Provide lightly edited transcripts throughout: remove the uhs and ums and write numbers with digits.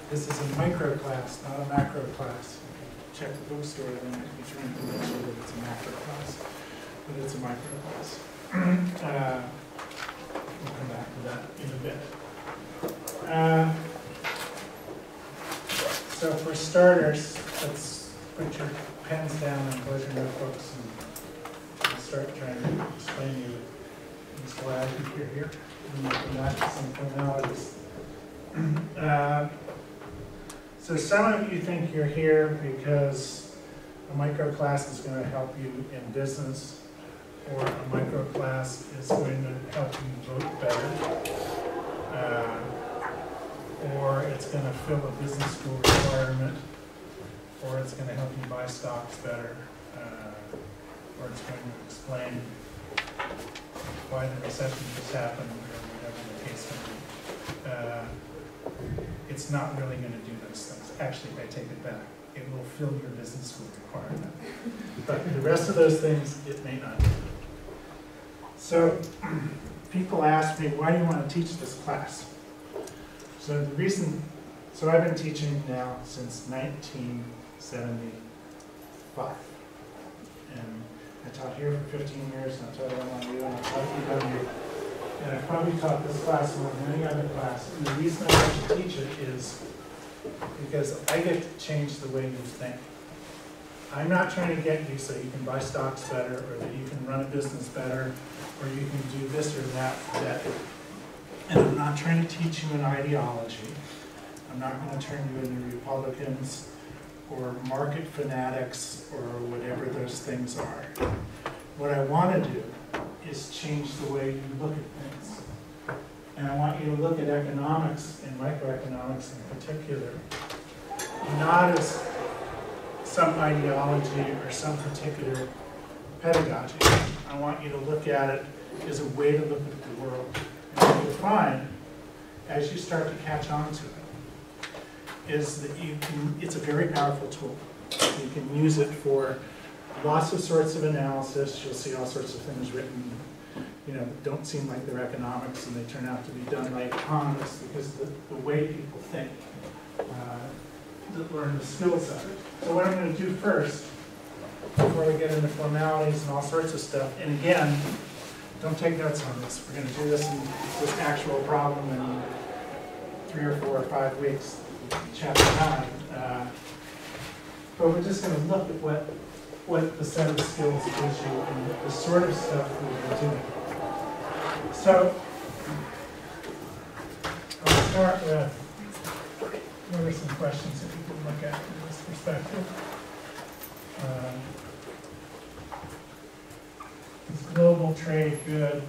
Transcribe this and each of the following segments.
This is a micro class, not a macro class. Check the bookstore, they might be trying to make sure that it's a macro class, but it's a micro class. We'll come back to that in a bit. So for starters, let's put your pens down and close your notebooks and start trying to explain to you. That's why I think you're here. And you can add some formalities. So some of you think you're here because a micro class is going to help you in business, or a micro class is going to help you vote better, or it's going to fill a business school requirement, or it's going to help you buy stocks better, or it's going to explain why the recession just happened, or whatever the case may be. It's not really going to do those things. Actually, I take it back. It will fill your business school requirement. But the rest of those things, it may not do. So people ask me, why do you want to teach this class? So the reason, so I've been teaching now since 1975. And I taught here for 15 years, and I taught at NYU, and I taught at UW. And I probably taught this class more than any other class. And the reason I like to teach it is because I get to change the way you think. I'm not trying to get you so you can buy stocks better, or that you can run a business better, or you can do this or that better. And I'm not trying to teach you an ideology. I'm not going to turn you into Republicans or market fanatics or whatever those things are. What I want to do is change the way you look at things. And I want you to look at economics and microeconomics in particular, not as some ideology or some particular pedagogy. I want you to look at it as a way to look at the world. And what you'll find, as you start to catch on to it, is that it's a very powerful tool. You can use it for lots of sorts of analysis. You'll see all sorts of things written, that don't seem like they're economics, and they turn out to be done by economists because the way people think, that learn the skills of it. So what I'm going to do first, before we get into formalities and all sorts of stuff, and again, don't take notes on this. We're going to do this actual problem in 3 or 4 or 5 weeks, chapter 9. But we're just going to look at what the set of skills gives you and the sort of stuff we'll be doing. So I'll start with, what are some questions that you can look at from this perspective? Is global trade good?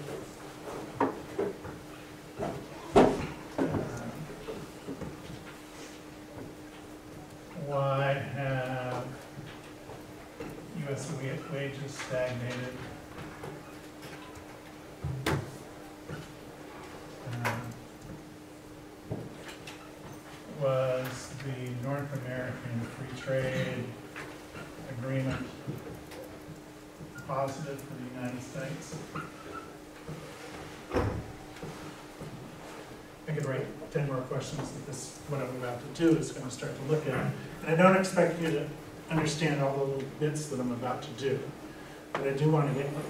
Why have U.S. wages stagnated? Was the North American Free Trade Agreement positive for the United States? I could write 10 more questions that what I'm about to do is going to start to look at. And I don't expect you to understand all the little bits that I'm about to do, but I do want you to get the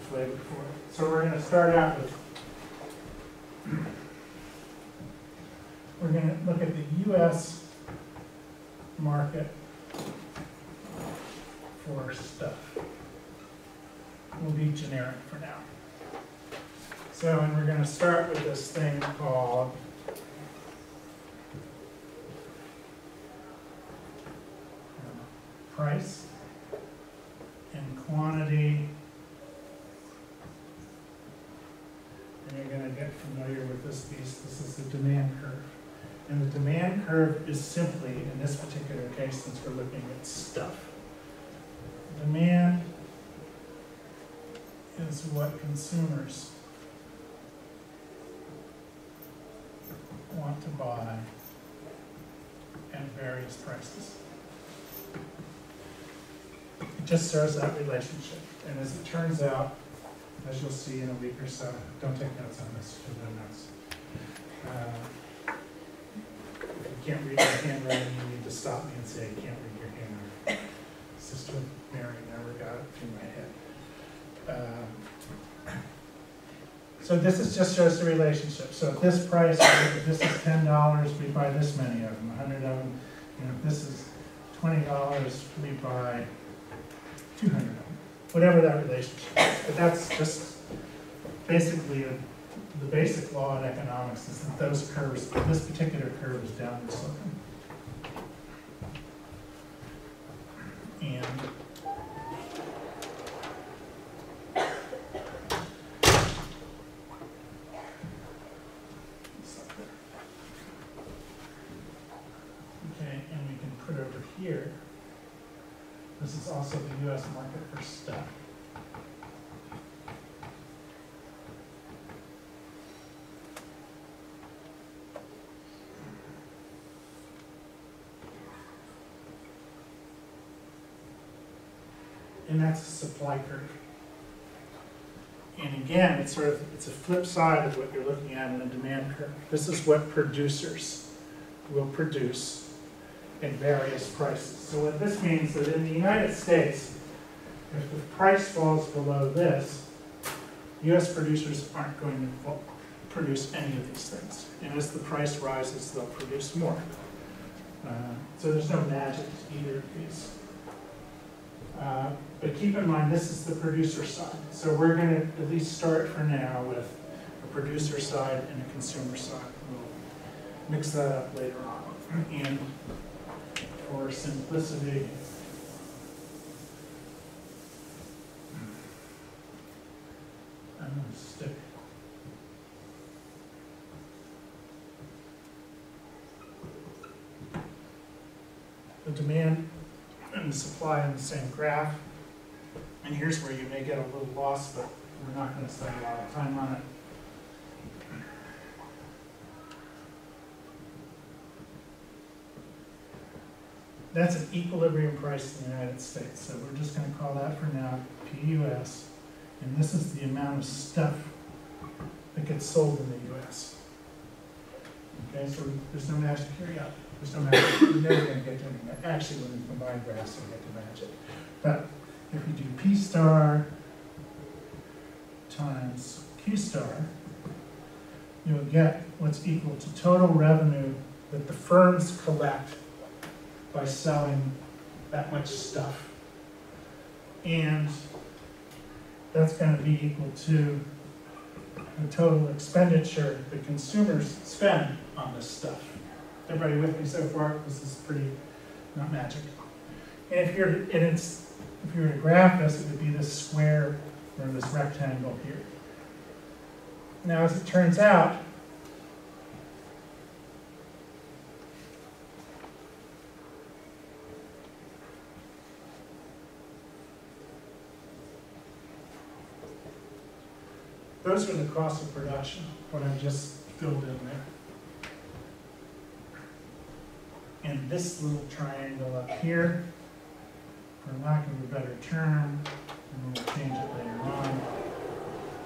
flavor for it. So we're going to start out with, we're going to look at the U.S. market for stuff. We'll be generic for now. So, and we're going to start with this thing called price and quantity. And you're going to get familiar with this piece. This is the demand curve. And the demand curve is simply, in this particular case, since we're looking at stuff, demand is what consumers want to buy at various prices. It just serves that relationship. And as it turns out, as you'll see in a week or so, don't take notes on this, no notes. If you can't read my handwriting, you need to stop me and say, I can't read your handwriting. Sister Mary never got it through my head. So this is just shows the relationship. So at this price, if this is $10, we buy this many of them, 100 of them. If this is $20, we buy 200 of them. Whatever that relationship is. But that's just basically the basic law in economics is that those curves, this particular curve is downward sloping. And okay, and we can put over here, this is also the US market for stuff. And that's a supply curve. And again, it's a flip side of what you're looking at in a demand curve. This is what producers will produce at various prices. So what this means is that in the United States, if the price falls below this, US producers aren't going to produce any of these things. And as the price rises, they'll produce more. So there's no magic to either of these. But keep in mind, this is the producer side. So we're going to at least start for now with a producer side and a consumer side. We'll mix that up later on. And for simplicity, I'm going to stick the demand and the supply in the same graph. And here's where you may get a little lost, but we're not going to spend a lot of time on it. That's an equilibrium price in the United States. So we're just going to call that for now PUS. And this is the amount of stuff that gets sold in the US. Okay, so there's no magic here yet. There's no magic. We're never going to get to anything. Actually, when we combine graphs, we get to magic. But if we do P star times Q star, you'll get what's equal to total revenue that the firms collect by selling that much stuff. And that's going to be equal to the total expenditure the consumers spend on this stuff. Everybody with me so far? This is pretty not magic. And if you were to graph this, it would be this square or this rectangle here. Now, as it turns out, those are the costs of production, what I've just filled in there. And this little triangle up here, for lack of a better term, and we'll change it later on,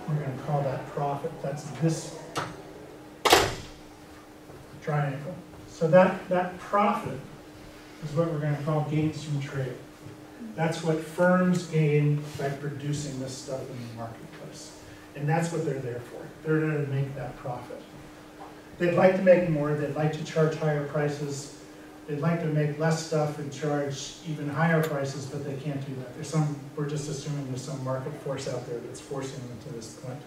we're going to call that profit. That's this triangle. So that profit is what we're going to call gains from trade. That's what firms gain by producing this stuff in the marketplace. And that's what they're there for. They're there to make that profit. They'd like to make more. They'd like to charge higher prices. They'd like to make less stuff and charge even higher prices, but they can't do that. We're just assuming there's some market force out there that's forcing them to this point.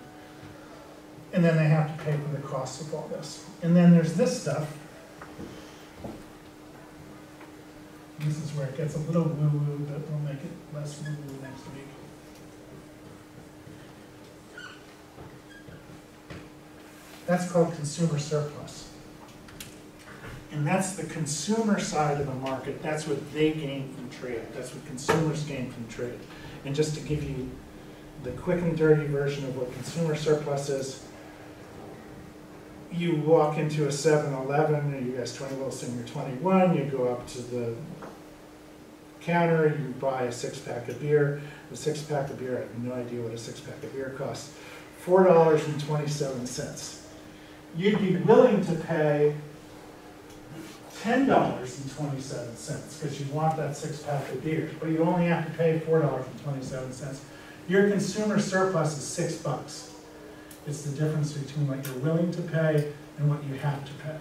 And then they have to pay for the costs of all this. And then there's this stuff. This is where it gets a little woo-woo, but we'll make it less woo-woo next week. That's called consumer surplus. And that's the consumer side of the market. That's what they gain from trade. That's what consumers gain from trade. And just to give you the quick and dirty version of what consumer surplus is, you walk into a 7-Eleven, and you guys 20, we'll assume you're 21, you go up to the counter, you buy a 6-pack of beer. The 6-pack of beer, I have no idea what a 6-pack of beer costs, $4.27. You'd be willing to pay $10.27 because you want that 6-pack of beer, but you only have to pay $4.27. Your consumer surplus is $6. It's the difference between what you're willing to pay and what you have to pay.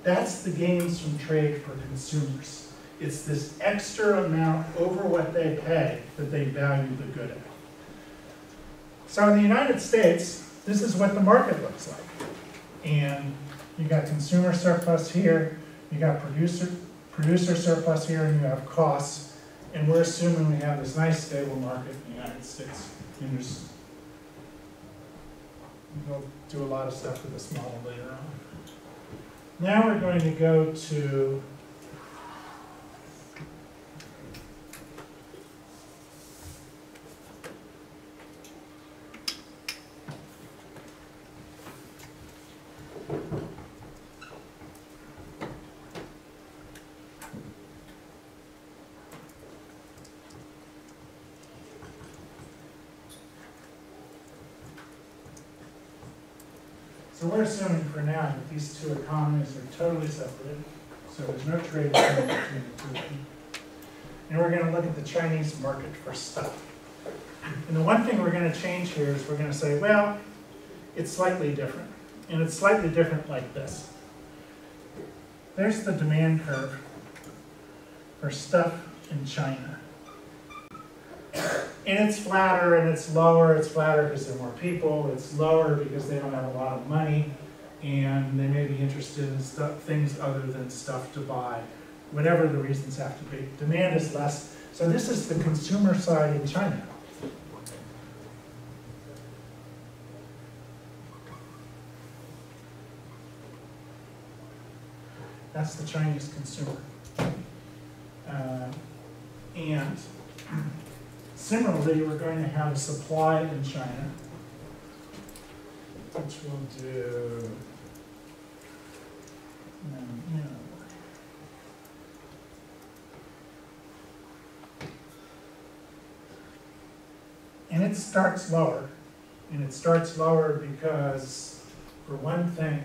That's the gains from trade for consumers. It's this extra amount over what they pay that they value the good at. So in the United States, this is what the market looks like. And you got consumer surplus here, you got producer surplus here, and you have costs. And we're assuming we have this nice stable market in the United States. And we'll do a lot of stuff with this model later on. Now we're going to go to So we're assuming for now that these two economies are totally separated, so there's no trade between the two of them. And we're going to look at the Chinese market for stuff. And the one thing we're going to change here is we're going to say, well, it's slightly different. And it's slightly different like this. There's the demand curve for stuff in China. And it's flatter and it's lower. It's flatter because there are more people. It's lower because they don't have a lot of money. And they may be interested in things other than stuff to buy. Whatever the reasons have to be. Demand is less. So this is the consumer side in China. That's the Chinese consumer. And similarly, we're going to have a supply in China, which we'll do, and it starts lower. And it starts lower because, for one thing,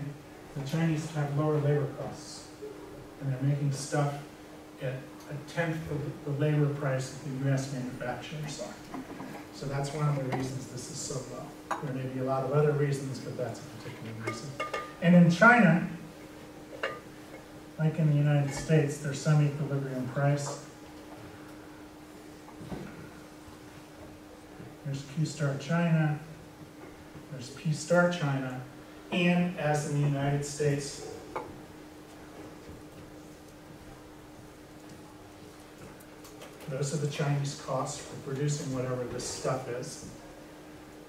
the Chinese have lower labor costs. And they're making stuff at 1/10 of the labor price that the US manufacturers are. So that's one of the reasons this is so low. There may be a lot of other reasons, but that's a particular reason. And in China, like in the United States, there's some equilibrium price. There's Q star China, there's P star China, and as in the United States, those are the Chinese costs for producing whatever this stuff is.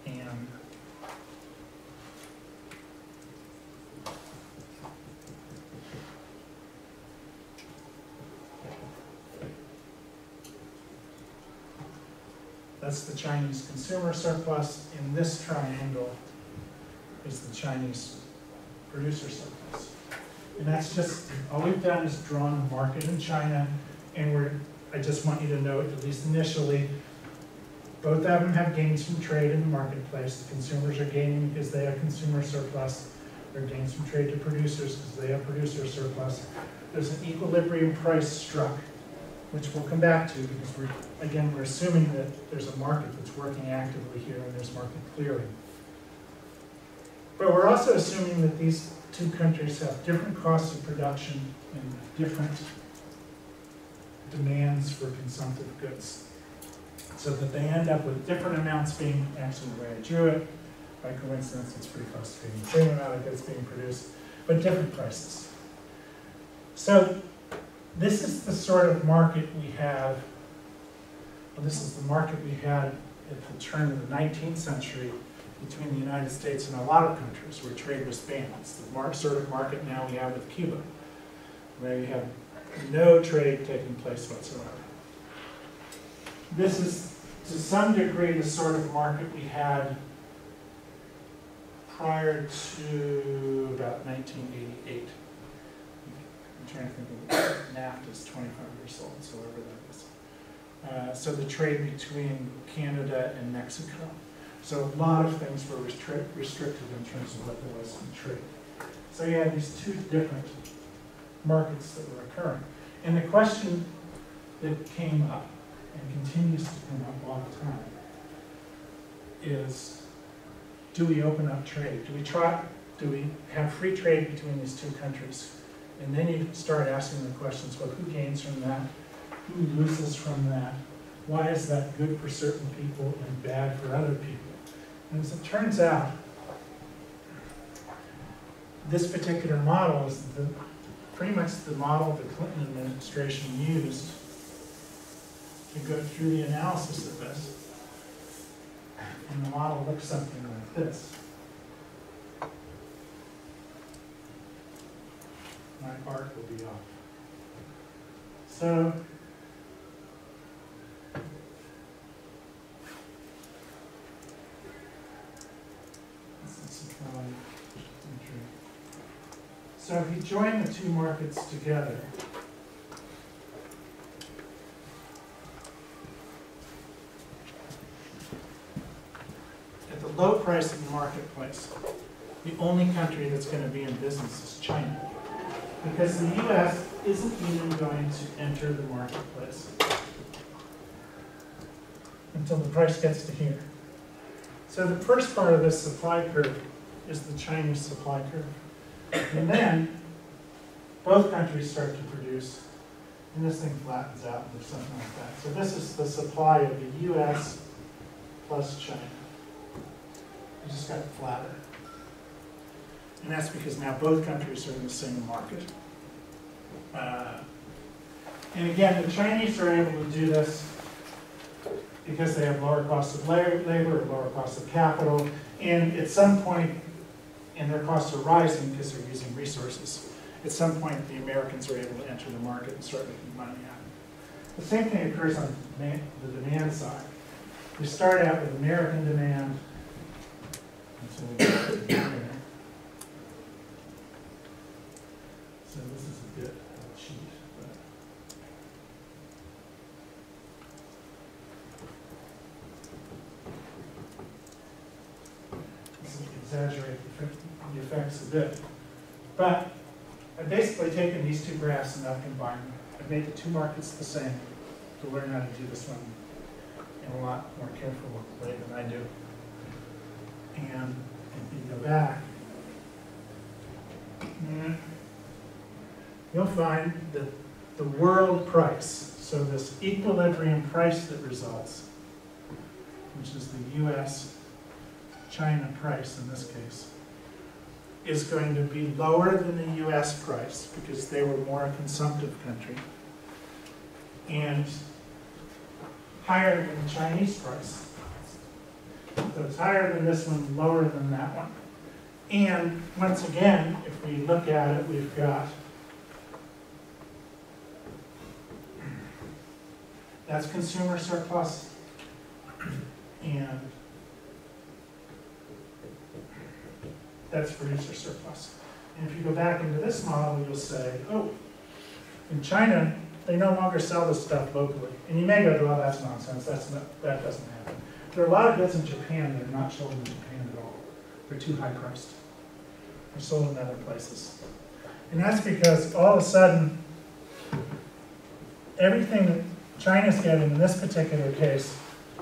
And that's the Chinese consumer surplus. In this triangle is the Chinese producer surplus. And that's just, all we've done is drawn a market in China, and I just want you to note, at least initially, both of them have gains from trade in the marketplace. The consumers are gaining because they have consumer surplus. There are gains from trade to producers because they have producer surplus. There's an equilibrium price struck, which we'll come back to because we're assuming that there's a market that's working actively here and there's market clearing. But we're also assuming that these two countries have different costs of production and different demands for consumptive goods, so that they end up with different amounts being, actually the way I drew it, by coincidence it's pretty close to being the same amount of goods being produced, but different prices. So this is the sort of market we have, well, this is the market we had at the turn of the 19th century between the United States and a lot of countries where trade was banned. It's the sort of market now we have with Cuba, where you have no trade taking place whatsoever. This is, to some degree, the sort of market we had prior to about 1988. I'm trying to think of NAFTA is 25 years old, so whatever that is. So the trade between Canada and Mexico. So a lot of things were restricted in terms of what there was in trade. So you had these two different markets that were occurring. And the question that came up, and continues to come up all the time, is, do we open up trade? Do we have free trade between these two countries? And then you start asking the questions, well, who gains from that? Who loses from that? Why is that good for certain people and bad for other people? And as it turns out, this particular model is pretty much the model the Clinton administration used to go through the analysis of this. And the model looks something like this. My art will be off. So, so if you join the two markets together, at the low price in the marketplace, the only country that's going to be in business is China. Because the US isn't even going to enter the marketplace until the price gets to here. So the first part of this supply curve is the Chinese supply curve. And then both countries start to produce, and this thing flattens out or something like that. So this is the supply of the US plus China. It just got flatter. And that's because now both countries are in the same market. And again, the Chinese are able to do this because they have lower costs of labor, lower costs of capital, and at some point, and their costs are rising because they're using resources. At some point, the Americans are able to enter the market and start making money out of it. The same thing occurs on the demand side. We start out with American demand, until we get to here. So this is a bit cheap, but this will exaggerate the effects a bit. But I've basically taken these two graphs and I've combined them. I've made the two markets the same to learn how to do this one in a lot more careful way than I do. And if you go back, you'll find that the world price, so this equilibrium price that results, which is the US-China price in this case, is going to be lower than the US price because they were more a consumptive country, and higher than the Chinese price. So it's higher than this one, lower than that one. And once again, if we look at it, we've got that's consumer surplus, and that's producer surplus. And if you go back into this model, you'll say, oh, in China, they no longer sell this stuff locally. And you may go, well, that's nonsense. That doesn't happen. There are a lot of goods in Japan that are not sold in Japan at all. They're too high priced. They're sold in other places. And that's because all of a sudden, everything that China's getting in this particular case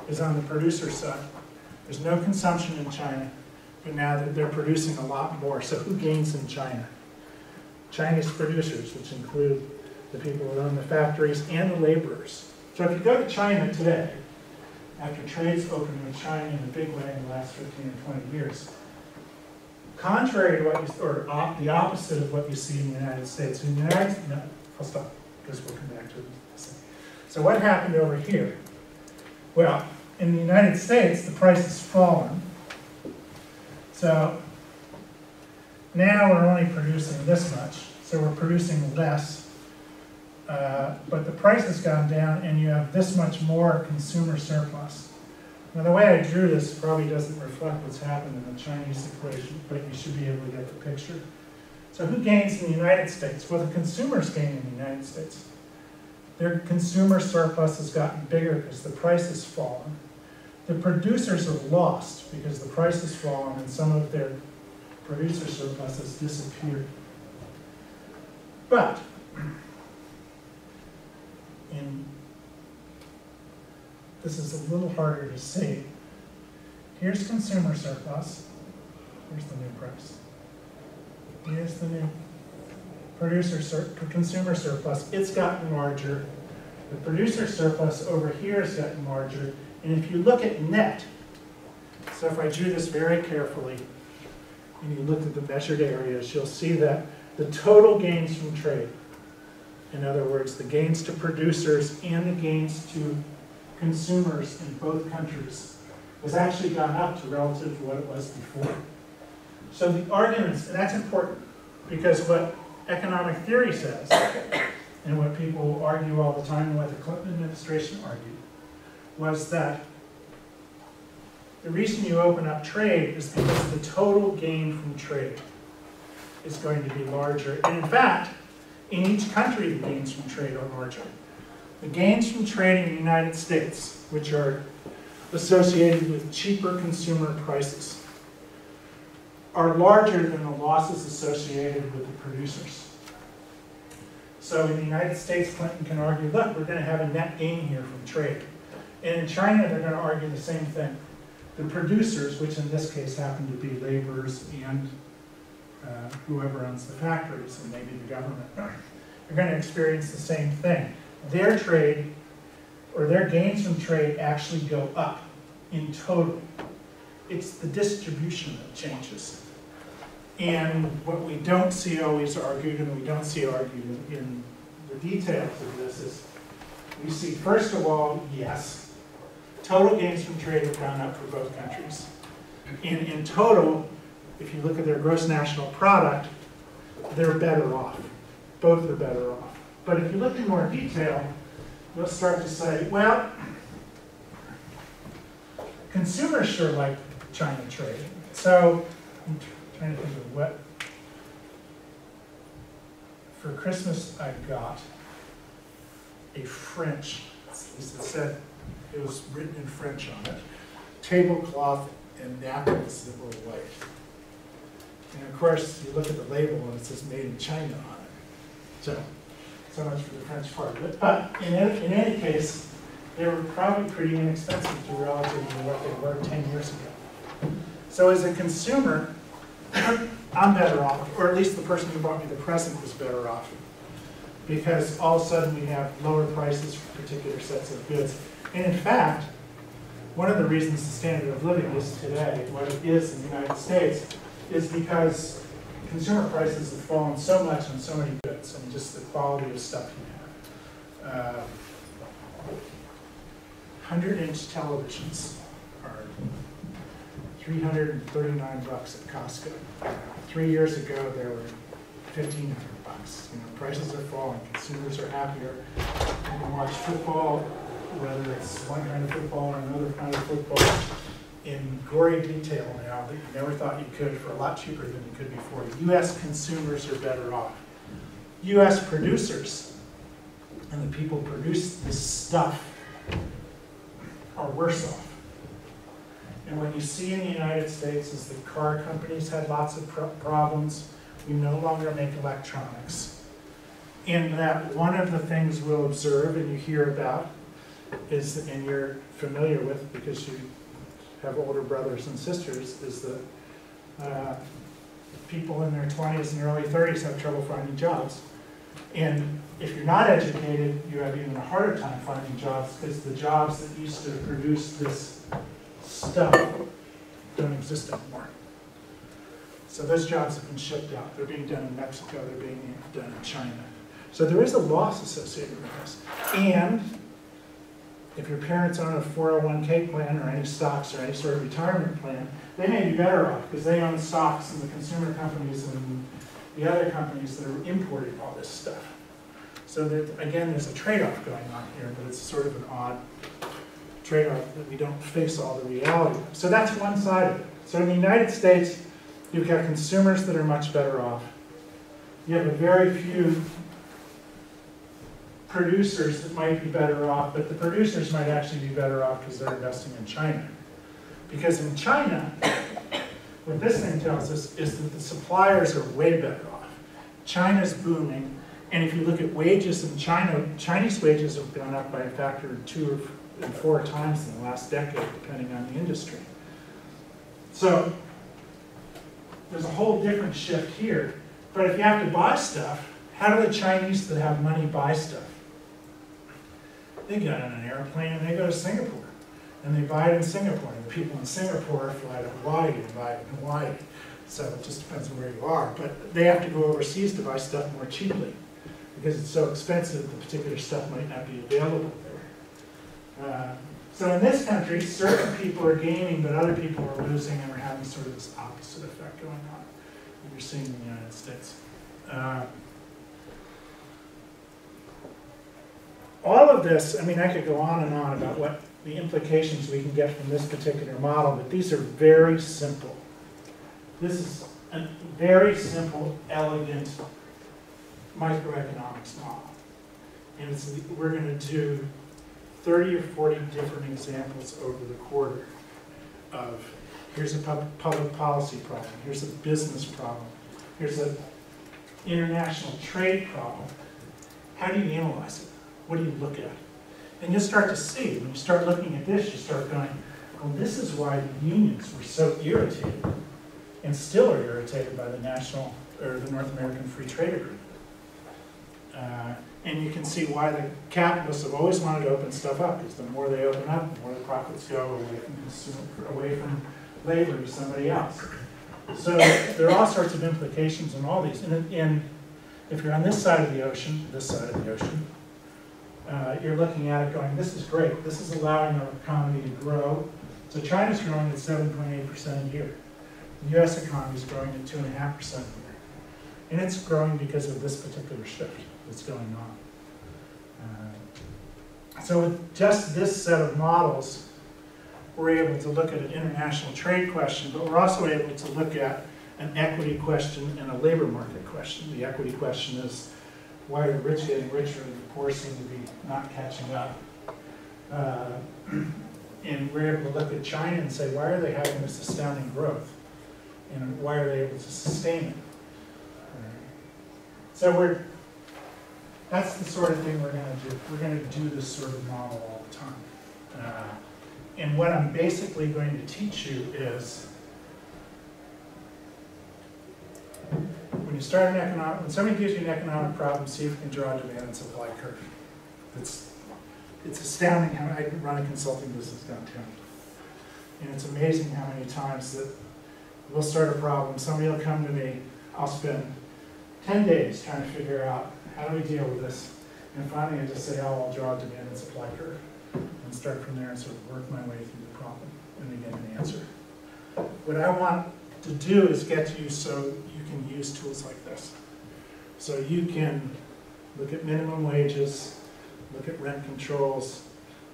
is on the producer side. There's no consumption in China, but now they're producing a lot more. So who gains in China? Chinese producers, which include the people who own the factories and the laborers. So if you go to China today, after trade's opened with China in a big way in the last 15 or 20 years, contrary to what you, or the opposite of what you see in the United States. In the United States, no, I'll stop, because we'll come back to it. So what happened over here? Well, in the United States, the price has fallen. So now we're only producing this much. So we're producing less. But the price has gone down, and you have this much more consumer surplus. Now, the way I drew this probably doesn't reflect what's happened in the Chinese equation, but you should be able to get the picture. So who gains in the United States? Well, the consumers gain in the United States. Their consumer surplus has gotten bigger because the price has fallen. The producers have lost because the price has fallen and some of their producer surplus has disappeared. But this is a little harder to see. Here's consumer surplus. Here's the new price. Here's the new consumer surplus. It's gotten larger. The producer surplus over here has gotten larger. And if you look at net, so if I drew this very carefully, and you looked at the measured areas, you'll see that the total gains from trade, in other words, the gains to producers and the gains to consumers in both countries, has actually gone up to relative to what it was before. So the arguments, and that's important, because what economic theory says, and what people argue all the time, and what the Clinton administration argued, was that the reason you open up trade is because the total gain from trade is going to be larger. And in fact, in each country, the gains from trade are larger. The gains from trade in the United States, which are associated with cheaper consumer prices, are larger than the losses associated with the producers. So in the United States, Clinton can argue, look, we're going to have a net gain here from trade. And in China, they're going to argue the same thing. The producers, which in this case happen to be laborers and whoever owns the factories, and maybe the government, are going to experience the same thing. Their trade, or their gains from trade, actually go up in total. It's the distribution that changes. And what we don't see always argued, and we don't see argued in the details of this, is we see, first of all, yes, total gains from trade have gone up for both countries. In total, if you look at their gross national product, they're better off. Both are better off. But if you look in more detail, you'll start to say, well, consumers sure like China trade. So I'm trying to think of what. For Christmas, I got a French, it said, it was written in French on it, tablecloth and napkins that were white. And of course, you look at the label and it says made in China on it. So much for the French part of it. But in any case, they were probably pretty inexpensive to relative to what they were 10 years ago. So as a consumer, I'm better off, or at least the person who bought me the present was better off, because all of a sudden we have lower prices for particular sets of goods. And in fact, one of the reasons the standard of living is today what it is in the United States is because consumer prices have fallen so much on so many goods, and just the quality of stuff you have. 100-inch televisions are $339 at Costco. 3 years ago, they were $1,500. Prices are falling. Consumers are happier. You can watch football, whether it's one kind of football or another kind of football, in gory detail now that you never thought you could for a lot cheaper than you could before. U.S. consumers are better off. U.S. producers and the people who produce this stuff are worse off. And what you see in the United States is that car companies had lots of problems. We no longer make electronics. And that one of the things we'll observe and you hear about is, and you're familiar with because you have older brothers and sisters, is that people in their 20s and early 30s have trouble finding jobs. And if you're not educated, you have even a harder time finding jobs because the jobs that used to produce this stuff don't exist anymore. So those jobs have been shipped out. They're being done in Mexico, they're being done in China. So there is a loss associated with this. And if your parents own a 401k plan or any stocks or any sort of retirement plan, they may be better off because they own stocks in the consumer companies and the other companies that are importing all this stuff. So that, again, there's a trade-off going on here, but it's sort of an odd trade-off that we don't face all the reality of. So that's one side of it. So in the United States, you've got consumers that are much better off. You have a very few producers that might be better off, but the producers might actually be better off because they're investing in China. Because in China, what this thing tells us is that the suppliers are way better off. China's booming, and if you look at wages in China, Chinese wages have gone up by a factor of 2 and 4 times in the last decade, depending on the industry. So there's a whole different shift here. But if you have to buy stuff, how do the Chinese that have money buy stuff? They get on an airplane and they go to Singapore. And they buy it in Singapore. And the people in Singapore fly to Hawaii and buy it in Hawaii. So it just depends on where you are. But they have to go overseas to buy stuff more cheaply. Because it's so expensive, the particular stuff might not be available there. So in this country, certain people are gaining, but other people are losing, and we're having sort of this opposite effect going on that you're seeing in the United States. All of this, I mean, I could go on and on about what the implications we can get from this particular model, but these are very simple. This is a very simple, elegant microeconomics model. And we're going to do 30 or 40 different examples over the quarter of here's a public policy problem, here's a business problem, here's an international trade problem. How do you analyze it? What do you look at? And you'll start to see, when you start looking at this, you start going, well, this is why the unions were so irritated, and still are irritated by the North American Free Trade Agreement. And you can see why the capitalists have always wanted to open stuff up, because the more they open up, the more the profits go away from labor to somebody else. So there are all sorts of implications in all these. And if you're on this side of the ocean, you're looking at it going, this is great. This is allowing our economy to grow. So China's growing at 7.8% a year. The US economy is growing at 2.5% a year. And it's growing because of this particular shift that's going on. So with just this set of models, we're able to look at an international trade question, but we're also able to look at an equity question and a labor market question. The equity question is, why are the rich getting richer and the poor seem to be not catching up? And we're able to look at China and say, why are they having this astounding growth? And why are they able to sustain it? So that's the sort of thing we're going to do. We're going to do this sort of model all the time. And what I'm basically going to teach you is, when somebody gives you an economic problem, see if you can draw a demand and supply curve. It's astounding how I run a consulting business downtown. And it's amazing how many times that we'll start a problem, somebody will come to me, I'll spend 10 days trying to figure out how do we deal with this, and finally I just say, oh, I'll draw a demand and supply curve, and start from there and sort of work my way through the problem, and then get an answer. What I want to do is get you so you can use tools like this. So you can look at minimum wages, look at rent controls,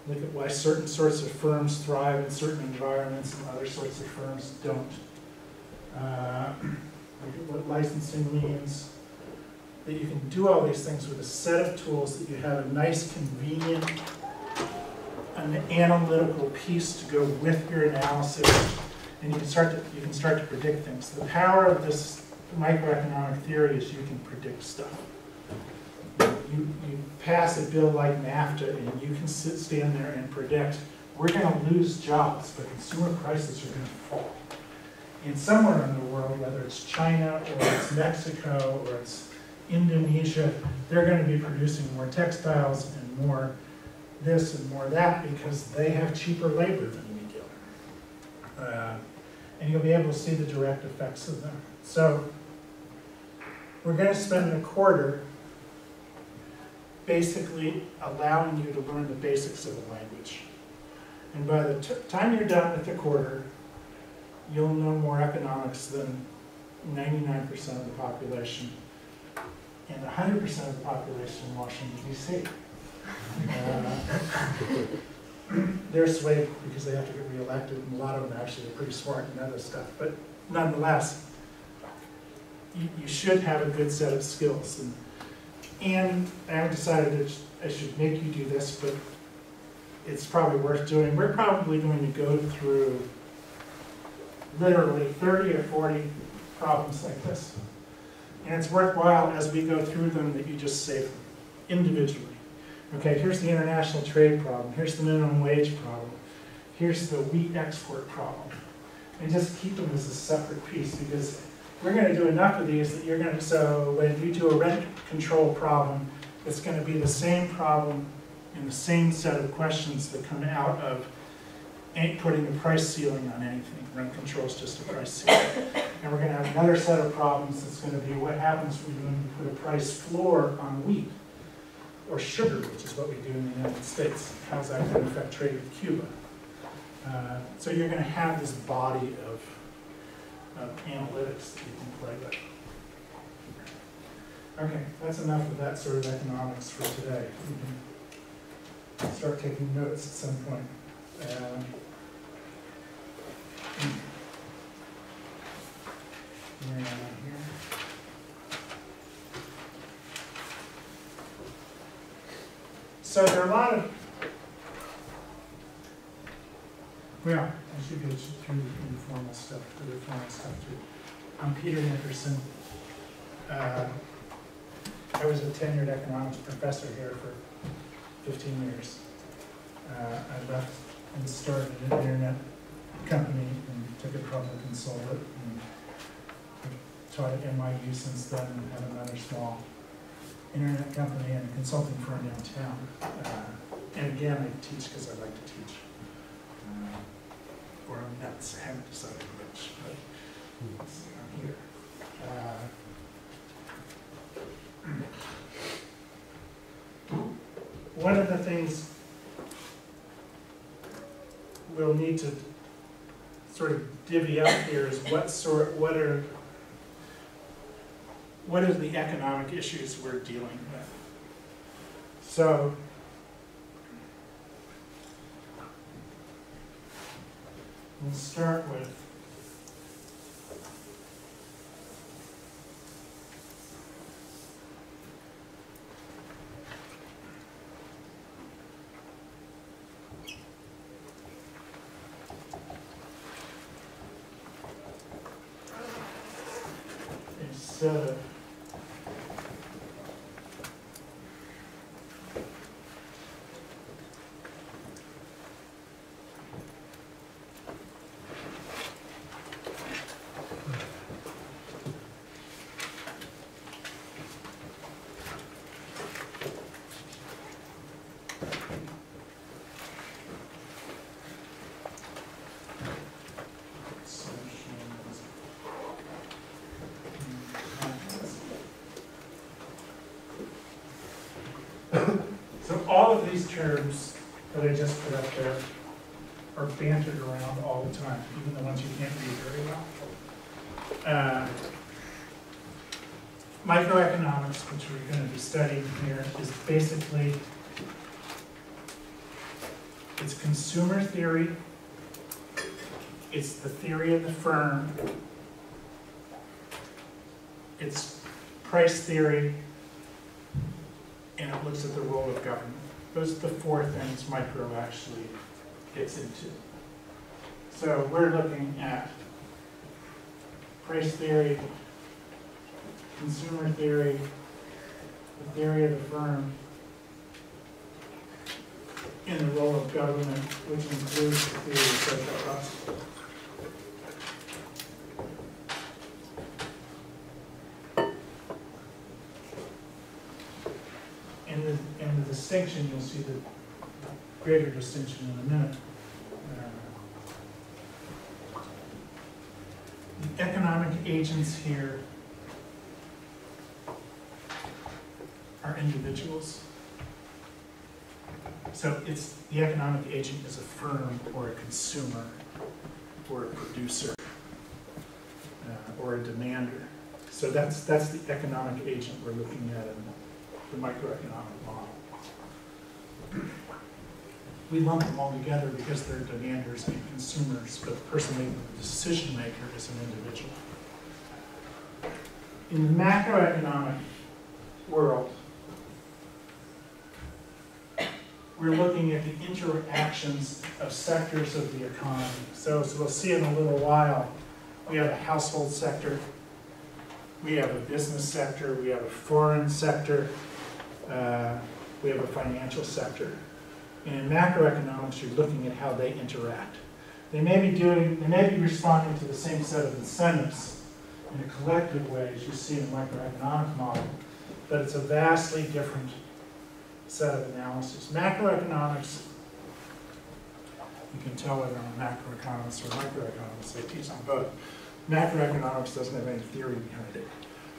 look at why certain sorts of firms thrive in certain environments and other sorts of firms don't. Look at what licensing means. That you can do all these things with a set of tools, that you have a nice, convenient, an analytical piece to go with your analysis, and you can start to predict things. The power of this microeconomic theory is you can predict stuff. You pass a bill like NAFTA, and you can stand there and predict, we're going to lose jobs, but consumer prices are going to fall. And somewhere in the world, whether it's China, or it's Mexico, or it's Indonesia, they're going to be producing more textiles and more this and more that because they have cheaper labor than we do. And you'll be able to see the direct effects of them. So we're going to spend a quarter basically allowing you to learn the basics of the language. And by the time you're done with the quarter, you'll know more economics than 99% of the population and 100% of the population in Washington, D.C. They're swayed because they have to get reelected, and a lot of them actually are pretty smart and other stuff. But nonetheless, you should have a good set of skills. And I've decided that I should make you do this, but it's probably worth doing. We're probably going to go through literally 30 or 40 problems like this. And it's worthwhile as we go through them that you just save them individually. Okay, here's the international trade problem. Here's the minimum wage problem. Here's the wheat export problem. And just keep them as a separate piece, because we're going to do enough of these that you're going to, so when you do a rent control problem, it's going to be the same problem in the same set of questions that come out of ain't putting a price ceiling on anything. Rent control is just a price ceiling. And we're going to have another set of problems that's going to be what happens when you put a price floor on wheat or sugar, which is what we do in the United States. How is that going to affect trade with Cuba? So you're going to have this body of analytics that you can play with. Okay, that's enough of that sort of economics for today. You can start taking notes at some point. Where am I here? So there are a lot of, well, I should go through the informal stuff, the formal stuff too. I'm Peter Nickerson. I was a tenured economics professor here for 15 years. I left and started an internet company and took it public and sold it. And I've taught at NYU since then and have another small internet company and a consulting firm downtown. And again, I teach because I like to teach. Or I'm nuts, I haven't decided which, but I'm here. One of the things we'll need to sort of divvy up here is what are the economic issues we're dealing with. So we'll start with instead of so all of these terms that I just put up there are bantered around all the time, even the ones you can't read very well. Microeconomics, which we're going to be studying here, is basically, it's consumer theory, it's the theory of the firm, it's price theory, and it looks at the role of government. Those are the four things micro actually gets into. So we're looking at price theory, consumer theory, the theory of the firm, and the role of government, which includes the theory of social trust. And the distinction, you'll see the greater distinction in a minute. The economic agents here are individuals. So it's the economic agent is a firm or a consumer or a producer or a demander. So that's the economic agent we're looking at in the microeconomic model. We lump them all together because they're demanders and consumers, but the person making the decision maker is an individual. In the macroeconomic world, we're looking at the interactions of sectors of the economy. So as we'll see in a little while, we have a household sector, we have a business sector, we have a foreign sector, we have a financial sector. And in macroeconomics, you're looking at how they interact. They may be responding to the same set of incentives in a collective way as you see in a microeconomic model, but it's a vastly different set of analysis. Macroeconomics, you can tell whether I'm a macroeconomist or microeconomist, I teach on both. Macroeconomics doesn't have any theory behind it.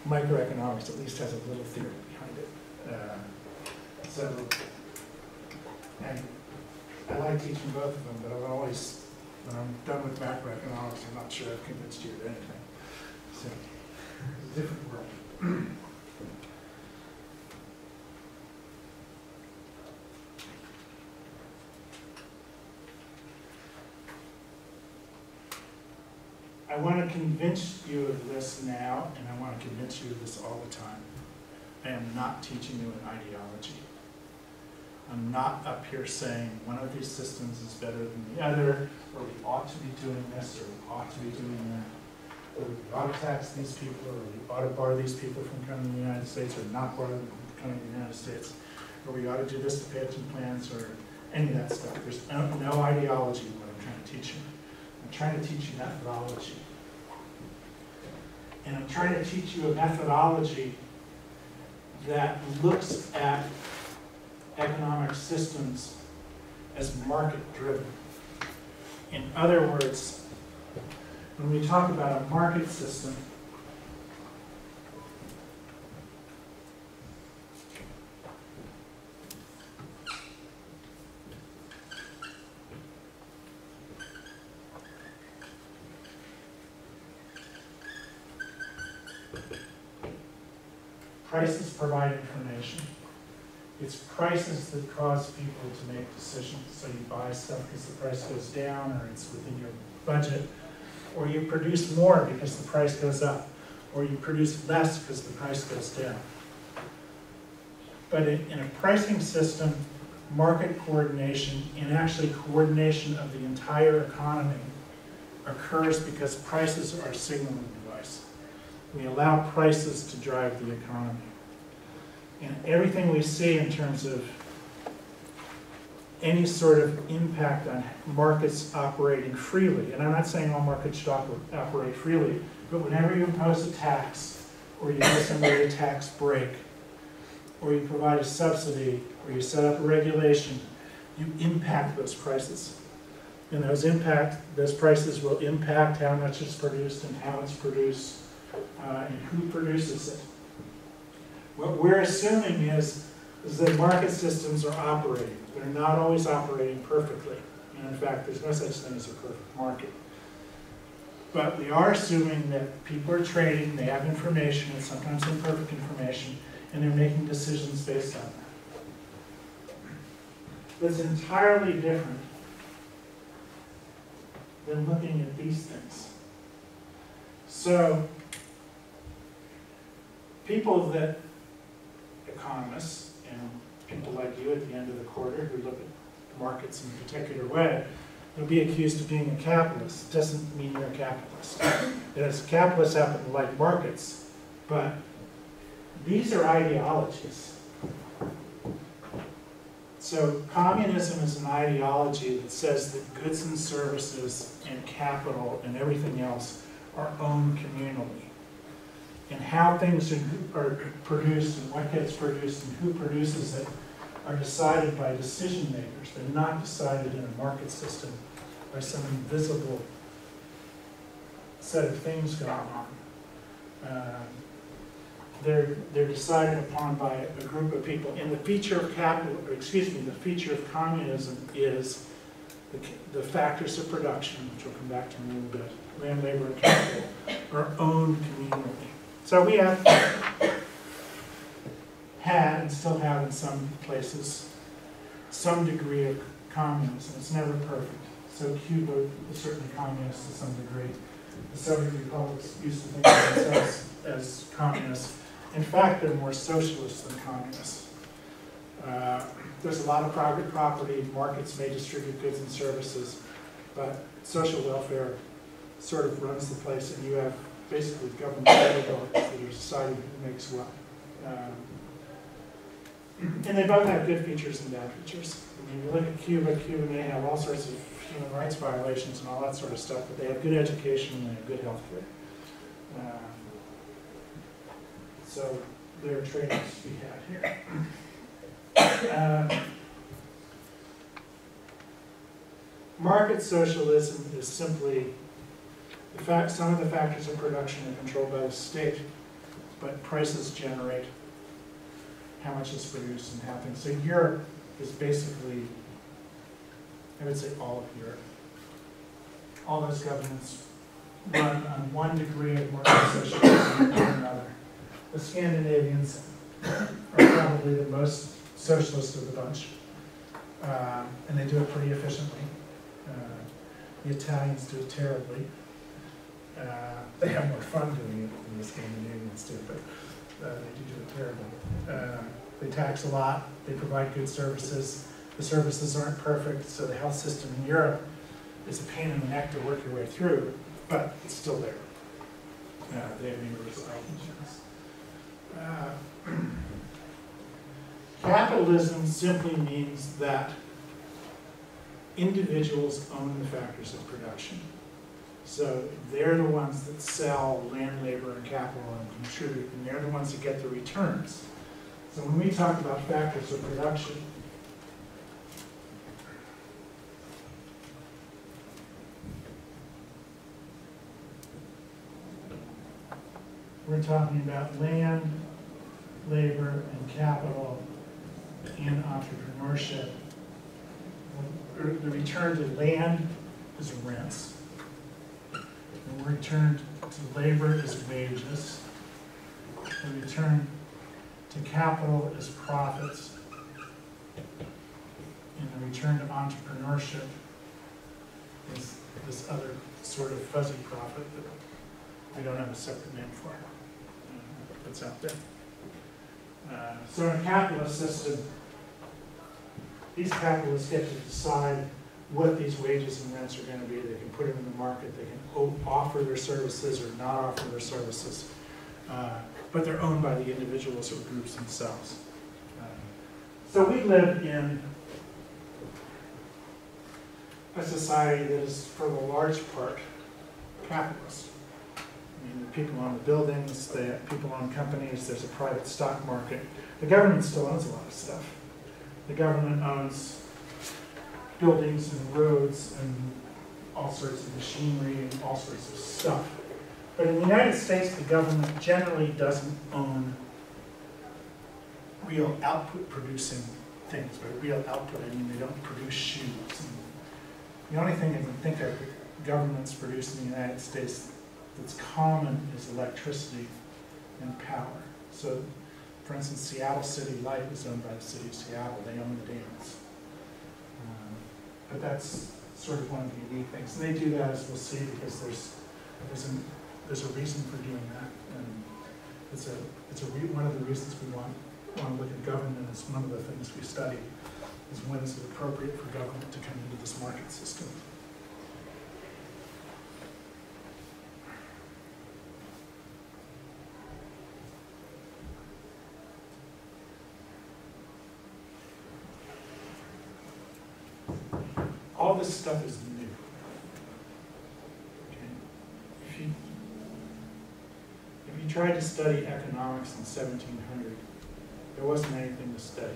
Microeconomics at least has a little theory behind it. And I like teaching both of them, but I've always, when I'm done with macroeconomics, I'm not sure I've convinced you of anything. So, it's a different world. I want to convince you of this now, and I want to convince you of this all the time. I am not teaching you an ideology. I'm not up here saying one of these systems is better than the other, or we ought to be doing this, or we ought to be doing that, or we ought to tax these people, or we ought to bar these people from coming to the United States, or not bar them from coming to the United States, or we ought to do this to pension plans, or any of that stuff. There's no ideology in what I'm trying to teach you. I'm trying to teach you methodology. And I'm trying to teach you a methodology that looks at economic systems as market-driven. In other words, when we talk about a market system, prices provide information. It's prices that cause people to make decisions. So you buy stuff because the price goes down, or it's within your budget, or you produce more because the price goes up, or you produce less because the price goes down. But in a pricing system, market coordination, and actually coordination of the entire economy, occurs because prices are a signaling device. We allow prices to drive the economy. And everything we see in terms of any sort of impact on markets operating freely, and I'm not saying all markets should operate freely, but whenever you impose a tax, or you give somebody a tax break, or you provide a subsidy, or you set up a regulation, you impact those prices. And those prices will impact how much is produced and how it's produced, and who produces it. What we're assuming is that market systems are operating. They're not always operating perfectly. And in fact, there's no such thing as a perfect market. But we are assuming that people are trading, they have information, and sometimes imperfect information, and they're making decisions based on that. That's entirely different than looking at these things. So, people that economists and people like you at the end of the quarter who look at markets in a particular way, you'll be accused of being a capitalist. It doesn't mean you're a capitalist. As capitalists happen to like markets, but these are ideologies. So communism is an ideology that says that goods and services and capital and everything else are owned communally. And how things are produced and what gets produced and who produces it are decided by decision makers. They're not decided in a market system by some invisible set of things going on. They're decided upon by a group of people. And the feature of the feature of communism is the factors of production, which we'll come back to in a little bit, land, labor, and capital, are owned communally. So we have had, and still have in some places, some degree of communism. It's never perfect. So Cuba is certainly communist to some degree. The Soviet republics used to think of themselves as communists. In fact, they're more socialist than communists. There's a lot of private property. Markets may distribute goods and services, but social welfare sort of runs the place, and you have basically government capabilities that are deciding who makes what. And they both have good features and bad features. I mean, you look at Cuba, Cuba may have all sorts of human rights violations and all that sort of stuff, but they have good education and they have good health care. So there are trade-offs to be had here. Market socialism is simply some of the factors of production are controlled by the state, but prices generate how much is produced and how things. So Europe is basically, I would say all of Europe. All those governments run on one degree of market socialism or another. The Scandinavians are probably the most socialist of the bunch, and they do it pretty efficiently. The Italians do it terribly. They have more fun doing it than the Scandinavians do, but they do it terribly. They tax a lot, they provide good services. The services aren't perfect, so the health system in Europe is a pain in the neck to work your way through, but it's still there. They have universal health insurance. Capitalism simply means that individuals own the factors of production. So they're the ones that sell land, labor, and capital and contribute, and they're the ones that get the returns. So when we talk about factors of production, we're talking about land, labor, and capital in entrepreneurship. The return to land is rents. The return to labor is wages. The return to capital is profits. And the return to entrepreneurship is this other sort of fuzzy profit that we don't have a separate name for. That's out there. So in a capitalist system, these capitalists get to decide what these wages and rents are going to be. They can put them in the market. They can offer their services or not offer their services. But they're owned by the individuals or groups themselves. So we live in a society that is, for the large part, capitalist. I mean, the people own the buildings, the people own companies, there's a private stock market. The government still owns a lot of stuff. The government owns buildings and roads and all sorts of machinery and all sorts of stuff. But in the United States, the government generally doesn't own real output producing things. By real output, I mean they don't produce shoes. And the only thing I can think of that governments produce in the United States that's common is electricity and power. So, for instance, Seattle City Light is owned by the city of Seattle. They own the dams. But that's sort of one of the unique things. And they do that, as we'll see, because there's a reason for doing that. And it's one of the reasons we want to look at government as one of the things we study, is when is it appropriate for government to come into this market system. All this stuff is new. Okay. If you tried to study economics in 1700, there wasn't anything to study.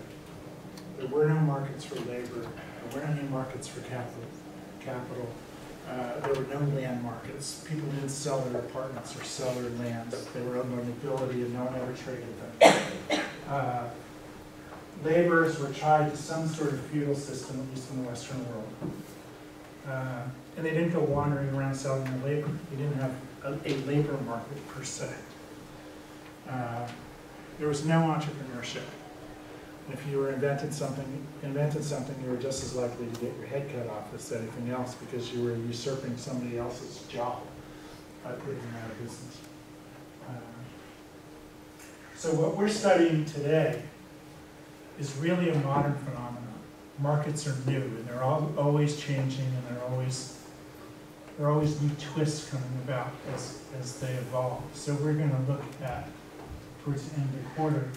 There were no markets for labor. There weren't any markets for capital. There were no land markets. People didn't sell their apartments or sell their lands. They were owned by nobility, and no one ever traded them. Laborers were tied to some sort of feudal system, at least in the Western world. And they didn't go wandering around selling their labor. They didn't have a labor market per se. There was no entrepreneurship. If you were invented something, you were just as likely to get your head cut off as anything else, because you were usurping somebody else's job by putting them out of business. So what we're studying today is really a modern phenomenon. Markets are new, and they're always changing, and there are always new twists coming about as they evolve. So we're going to look at, towards the end of the quarter,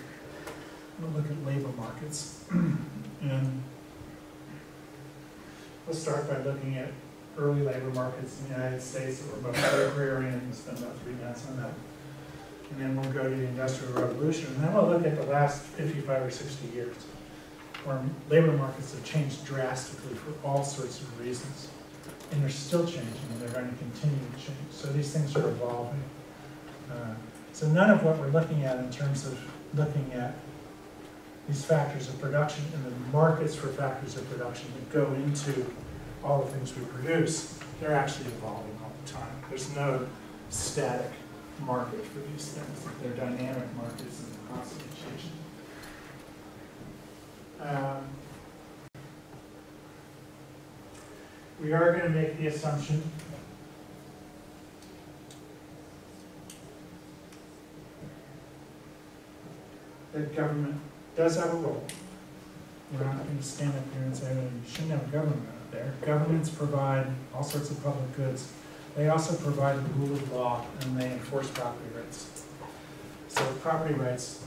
we'll look at labor markets. And we'll start by looking at early labor markets in the United States that were mostly agrarian. We'll spend about 3 minutes on that. And then we'll go to the Industrial Revolution. And then we'll look at the last 55 or 60 years, where labor markets have changed drastically for all sorts of reasons. And they're still changing, and they're going to continue to change. So these things are evolving. So none of what we're looking at in terms of looking at these factors of production and the markets for factors of production that go into all the things we produce, they're actually evolving all the time. There's no static market for these things. They're dynamic markets and they're constantly changing. We are going to make the assumption that government does have a role. We're not going to stand up here and say, well, you shouldn't have a government out there. Governments provide all sorts of public goods. They also provide the rule of law, and they enforce property rights. So property rights,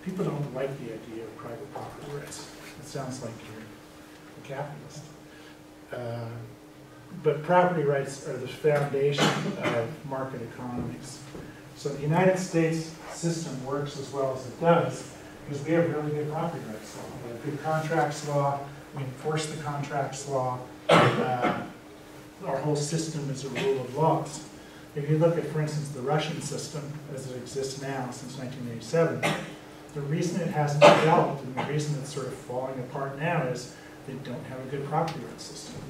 people don't like the idea of private property rights. It sounds like you're a capitalist. But property rights are the foundation of market economies. So the United States system works as well as it does because we have really good property rights law. We have good contracts law. We enforce the contracts law. Our whole system is a rule of laws. If you look at, for instance, the Russian system as it exists now since 1987, the reason it hasn't developed and the reason it's sort of falling apart now is they don't have a good property rights system.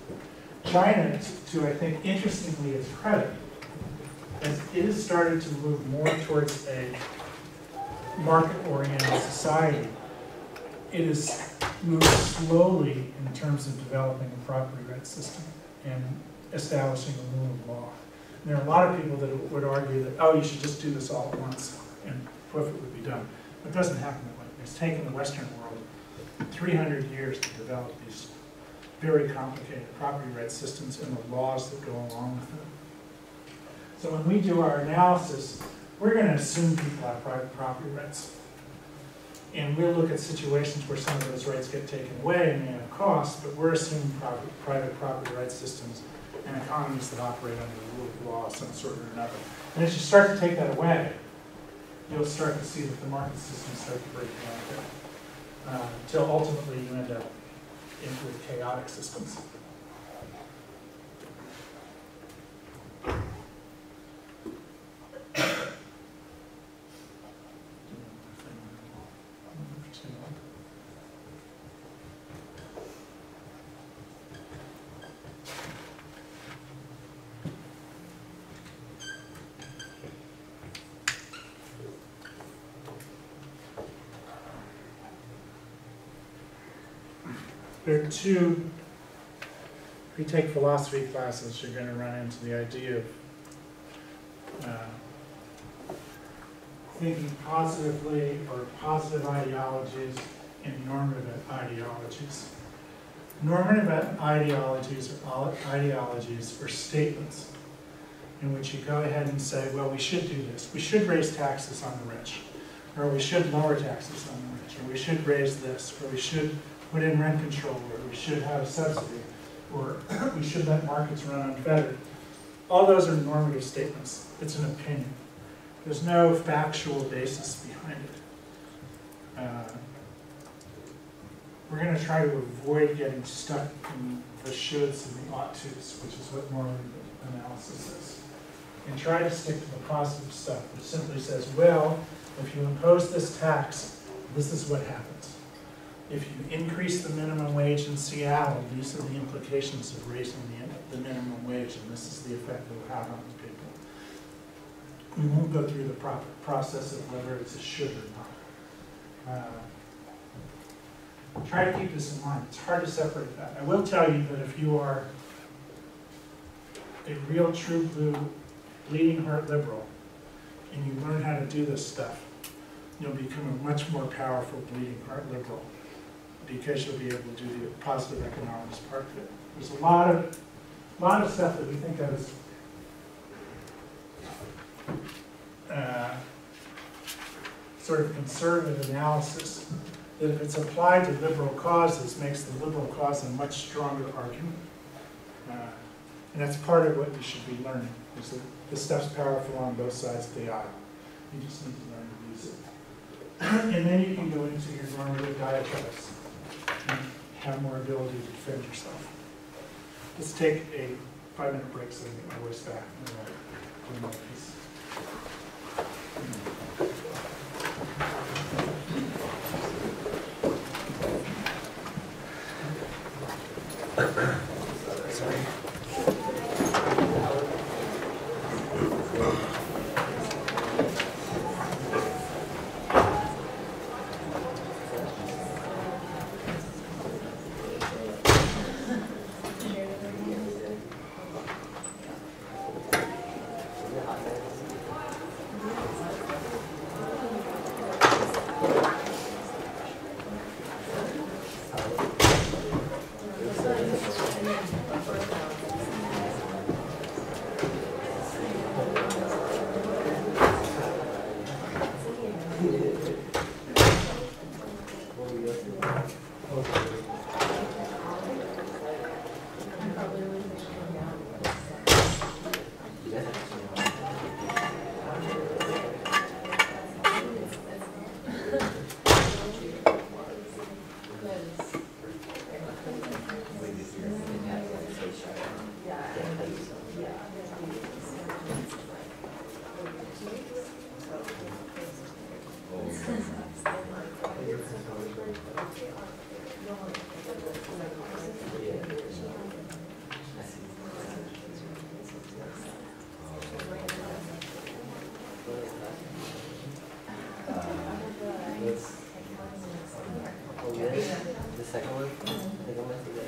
China, to I think interestingly its credit, as it has started to move more towards a market-oriented society, it has moved slowly in terms of developing a property rights system and establishing a rule of law. And there are a lot of people that would argue that, oh, you should just do this all at once and profit would be done. But it doesn't happen that way. It's taken the Western world 300 years to develop these very complicated property rights systems and the laws that go along with them. So when we do our analysis, we're going to assume people have private property rights. And we'll look at situations where some of those rights get taken away and may have costs, but we're assuming private property rights systems and economies that operate under the rule of law of some sort or another. And as you start to take that away, you'll start to see that the market systems start to break down until ultimately you end up with chaotic systems. There are two, if you take philosophy classes, you're going to run into the idea of thinking positively or positive ideologies and normative ideologies. Normative ideologies are statements in which you go ahead and say, well, we should do this. We should raise taxes on the rich, or we should lower taxes on the rich, or we should raise this, or we should put in rent control, or we should have a subsidy, or we should let markets run unfettered. All those are normative statements. It's an opinion. There's no factual basis behind it. We're going to try to avoid getting stuck in the shoulds and the ought-tos, which is what normative analysis is. And try to stick to the positive stuff, which simply says, well, if you impose this tax, this is what happens. If you increase the minimum wage in Seattle, these are the implications of raising the minimum wage, and this is the effect it will have on the people. We won't go through the process of whether it's a should or not. Try to keep this in mind. It's hard to separate that. I will tell you that if you are a real, true blue, bleeding heart liberal, and you learn how to do this stuff, you'll become a much more powerful bleeding heart liberal, because you'll be able to do the positive economics part of it. There's a lot of stuff that we think of as sort of conservative analysis that if it's applied to liberal causes, makes the liberal cause a much stronger argument. And that's part of what you should be learning, is that this stuff's powerful on both sides of the aisle. You just need to learn to use it. And then you can go into your normative diatribes and have more ability to defend yourself. Let's take a 5-minute break so I can get my voice back. And then I'll do my piece. The second one? I think I might see that.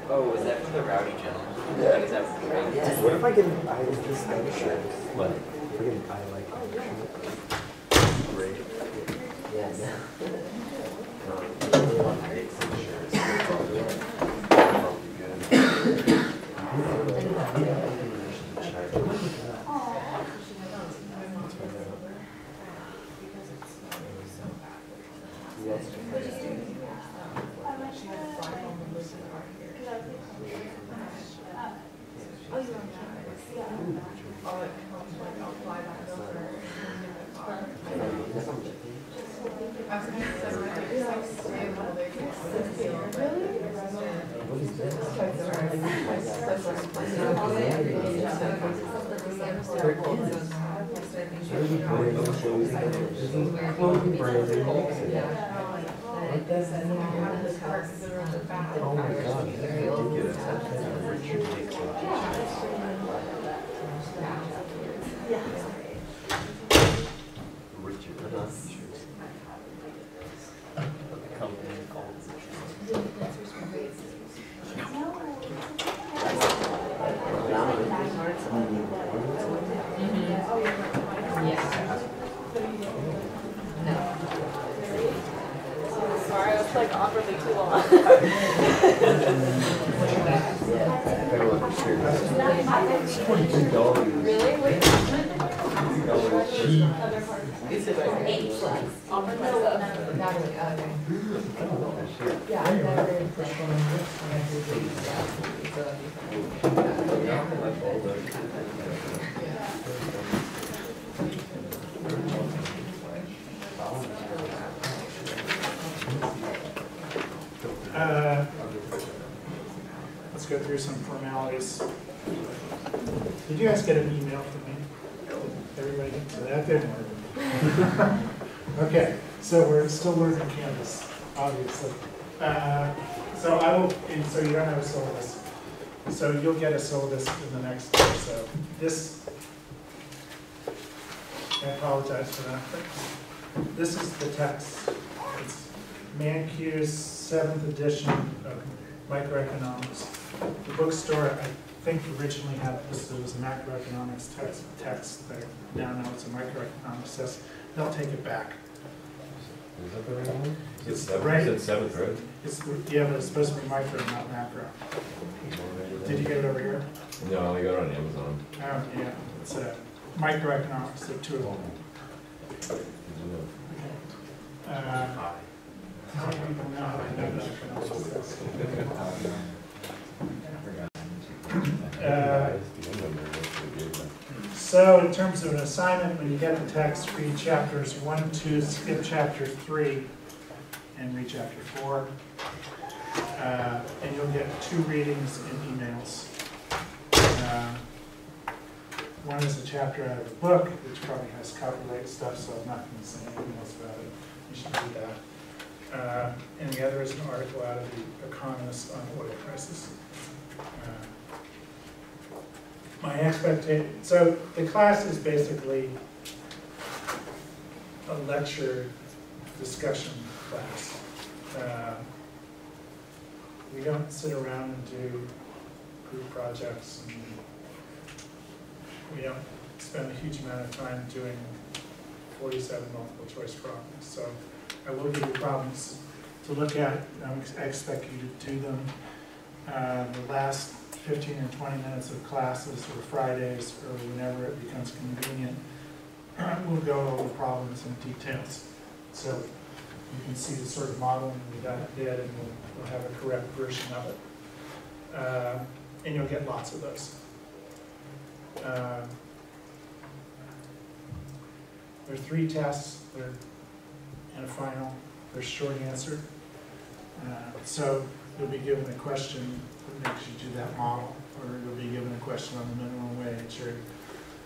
Oh, was that from the Rowdy Jones? Yeah. Is that right? Yes. What if I get an eye with this kind of shirt? What? If I get an eye like shirt. Great. Yeah, yeah. What is this? Oh my god, that's ridiculous. Sorry, I was like awkwardly too long. It's $22. Really? Wait. Cheap. Let's go through some formalities. Did you guys get an email from me? Did everybody get to that? Didn't work. Okay, so we're still learning Canvas, obviously. So I will, and so you don't have a syllabus. So you'll get a syllabus in the next day. So this, I apologize for that. But this is the text. It's Mancu's 7th edition of Microeconomics. The bookstore, I think, originally had this. It was a macroeconomics text, but now it's a microeconomics test. They'll take it back. Is that the right one? It's Right. right. It's 7th, right? Yeah, but it's supposed to be micro, not macro. Did you get it over here? No, I got it on Amazon. Oh, yeah. It's a microeconomics. There are two of them. How many people know how to do macroeconomics tests? So in terms of an assignment, when you get the text, read chapters 1, 2, skip chapter 3, and read chapter 4. And you'll get 2 readings and emails. One is a chapter out of the book, which probably has copyright stuff, so I'm not going to say anything else about it. You should read that. And the other is an article out of The Economist on oil prices. My expectation, so the class is basically a lecture discussion class. We don't sit around and do group projects, and we don't spend a huge amount of time doing 47 multiple choice problems. So I will give you problems to look at. I expect you to do them. The last 15 or 20 minutes of classes or Fridays or whenever it becomes convenient, we'll go over problems in details. So you can see the sort of modeling we did, and we'll have a correct version of it. And you'll get lots of those. There are 3 tests and a final. There's short answer. So you'll be given a question that makes you do that model, or you'll be given a question on the minimum wage, or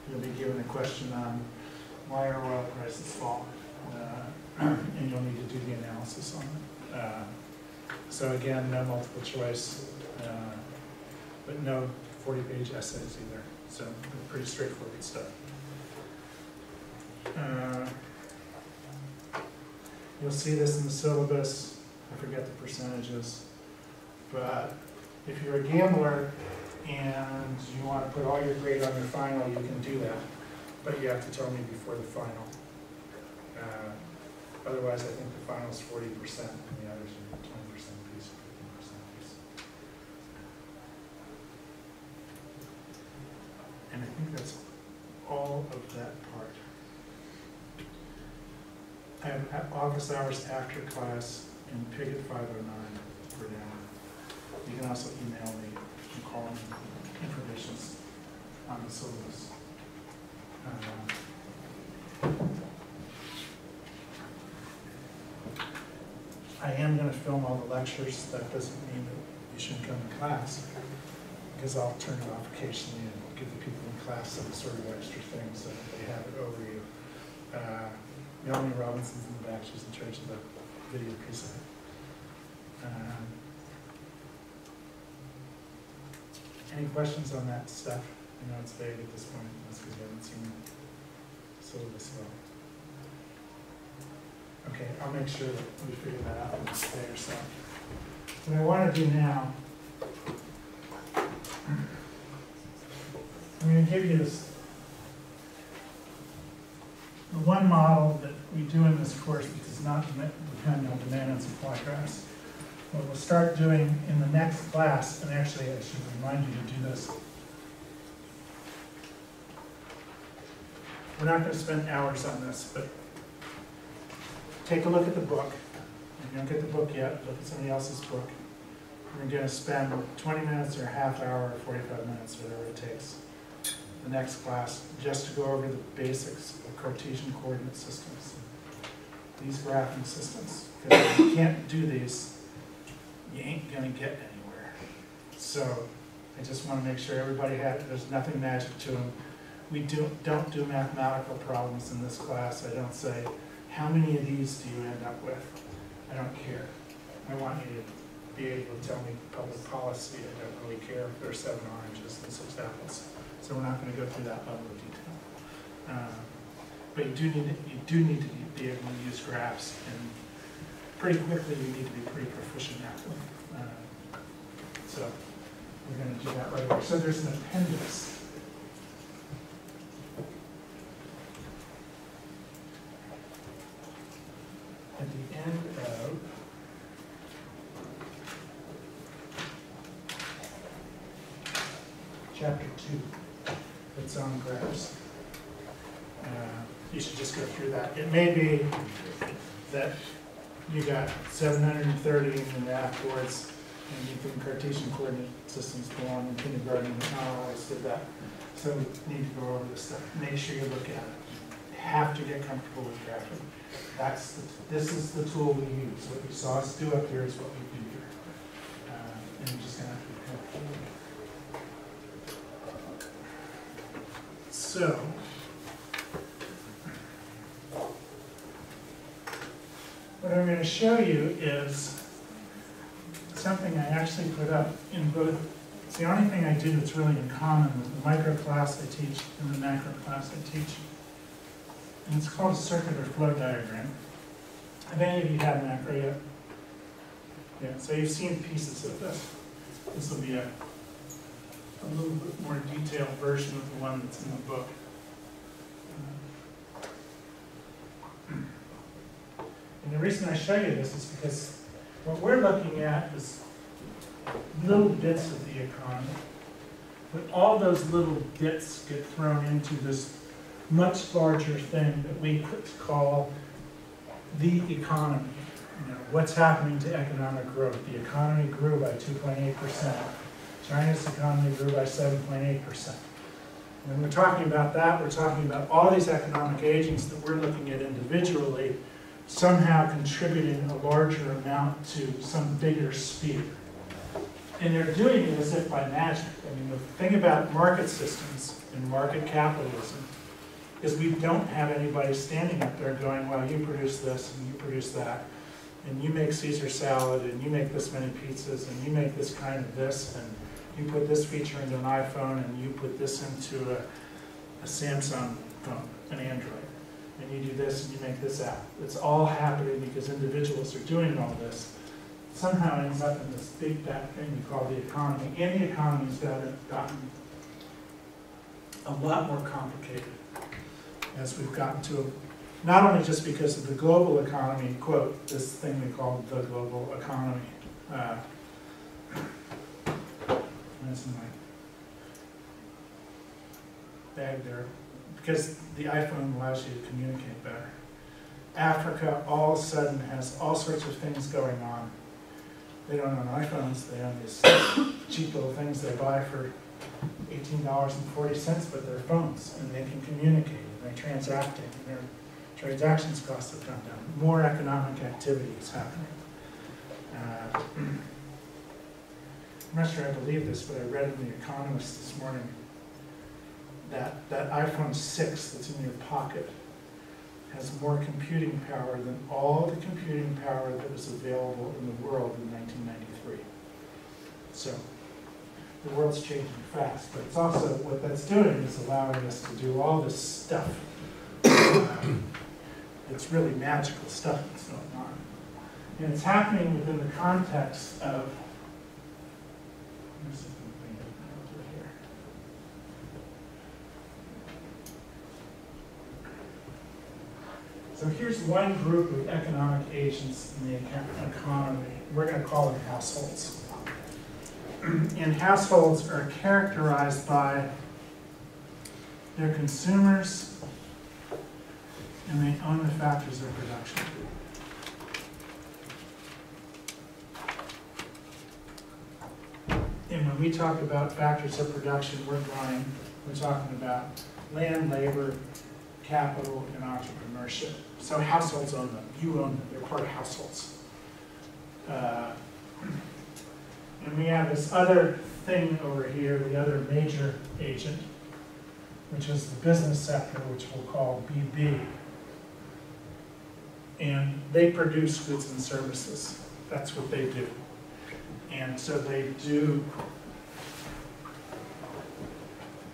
you'll be given a question on why are oil prices falling, and you'll need to do the analysis on it. So again, no multiple choice, but no 40-page essays either. So pretty straightforward stuff. You'll see this in the syllabus. I forget the percentages, but if you're a gambler and you want to put all your grade on your final, you can do that, but you have to tell me before the final. Otherwise, I think the final is 40%, and the others are 20% piece, 15% piece. And I think that's all of that part. I have office hours after class in Pig at 5:09 for now. You can also email me and call me information on the syllabus. I am going to film all the lectures. That doesn't mean that you you shouldn't come to class, because I'll turn it off occasionally and give the people in class some sort of extra thing so that they have it over you. Melanie Robinson's in the back, she's in charge of the video piece of it. Any questions on that stuff? I know it's vague at this point, that's because you haven't seen the syllabus at all. Okay, I'll make sure that we figure that out in the next day or so. What I want to do now, I'm going to give you this, the one model that we do in this course, which does not depend on demand and supply graphs. What we'll start doing in the next class, and actually I should remind you to do this. We're not going to spend hours on this, but take a look at the book. If you don't get the book yet, look at somebody else's book. We're going to spend 20 minutes or a half hour or 45 minutes, whatever it takes, the next class, just to go over the basics of Cartesian coordinate systems. These graphing systems. Because if you can't do these, you ain't going to get anywhere. So I just want to make sure everybody there's nothing magic to them. We don't do mathematical problems in this class. I don't say, how many of these do you end up with? I don't care. I want you to be able to tell me public policy. I don't really care if there's 7 oranges and 6 apples. So we're not going to go through that level of detail. But you do need to be able to use graphs, and pretty quickly you need to be pretty proficient at them. So we're going to do that right away. So there's an appendix. At the end of chapter 2, it's on graphs. You should just go through that. It may be that you got 730 in the afterwards, and you think Cartesian coordinate systems belong in kindergarten, but not always did that. So we need to go over this stuff. Make sure you look at it. You have to get comfortable with graphing. This is the tool we use. What you saw us do up here is what we do here. And you're just going to have to be comfortable with it. So, what I'm going to show you is something I actually put up in both. It's the only thing I do that's really in common with the micro class I teach and the macro class I teach. And it's called a circular flow diagram. Have any of you had macro yet? Yeah, so you've seen pieces of this. This will be a little bit more detailed version of the one that's in the book. And the reason I show you this is because what we're looking at is little bits of the economy. But all those little bits get thrown into this much larger thing that we could call the economy. You know, what's happening to economic growth? The economy grew by 2.8%. China's economy grew by 7.8%. When we're talking about that, we're talking about all these economic agents that we're looking at individually somehow contributing a larger amount to some bigger sphere. And they're doing it as if by magic. I mean, the thing about market systems and market capitalism is we don't have anybody standing up there going, well, you produce this and you produce that, and you make Caesar salad, and you make this many pizzas, and you make this kind of this, and you put this feature into an iPhone, and you put this into a Samsung phone, an Android, and you do this, and you make this app. It's all happening because individuals are doing all this. It somehow ends up in this big fat thing we call the economy, and the economy's gotten a lot more complicated as we've gotten to, not only just because of the global economy, quote, this thing we call the global economy. That's in my bag there. Because the iPhone allows you to communicate better. Africa all of a sudden has all sorts of things going on. They don't own iPhones, they own these cheap little things they buy for $18.40, but they're phones, and they can communicate, and they're transacting, and their transactions costs have gone down. More economic activity is happening. I'm not sure I believe this, but I read in The Economist this morning that iPhone 6 that's in your pocket has more computing power than all the computing power that was available in the world in 1993. So the world's changing fast, but it's also, what that's doing is allowing us to do all this stuff. It's really magical stuff that's going on. And it's happening within the context of, so here's one group of economic agents in the economy. We're going to call them households. And households are characterized by their consumers, and they own the factors of production. And when we talk about factors of production, we're talking about land, labor, capital, and entrepreneurship. So households own them. You own them. They're part of households. And we have this other thing over here, the other major agent, which is the business sector, which we'll call BB. And they produce goods and services. That's what they do. And so they do,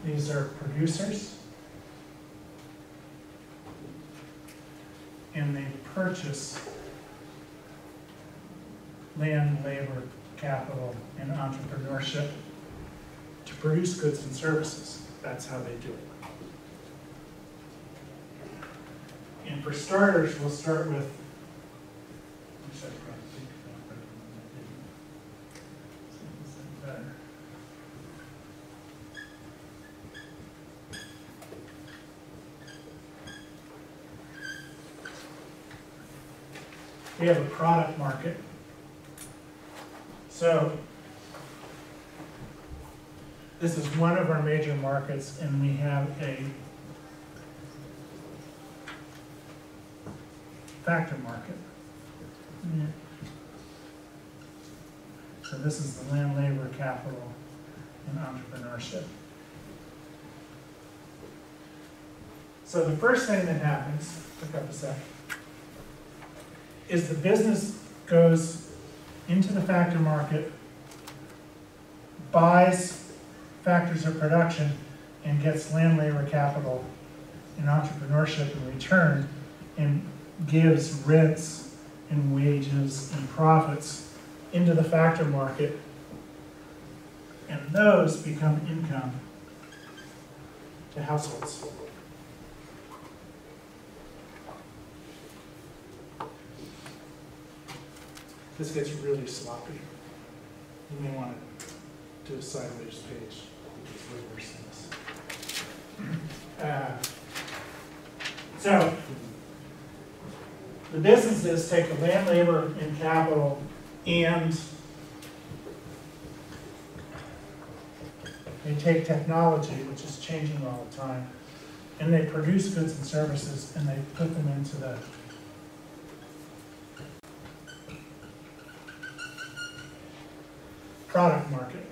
these are producers, and they purchase land, labor, capital, and entrepreneurship to produce goods and services. That's how they do it. And for starters, we'll start with, we have a product market. So this is one of our major markets, and we have a factor market. So this is the land, labor, capital, and entrepreneurship. So the first thing that happens, pick up a sec, is the business goes into the factor market, buys factors of production, and gets land, labor, capital, and entrepreneurship in return, and gives rents and wages and profits into the factor market, and those become income to households. This gets really sloppy. You may want to do a sideways page. It's way worse than this. So, the businesses take the land, labor, and capital, and they take technology, which is changing all the time, and they produce goods and services, and they put them into the product market.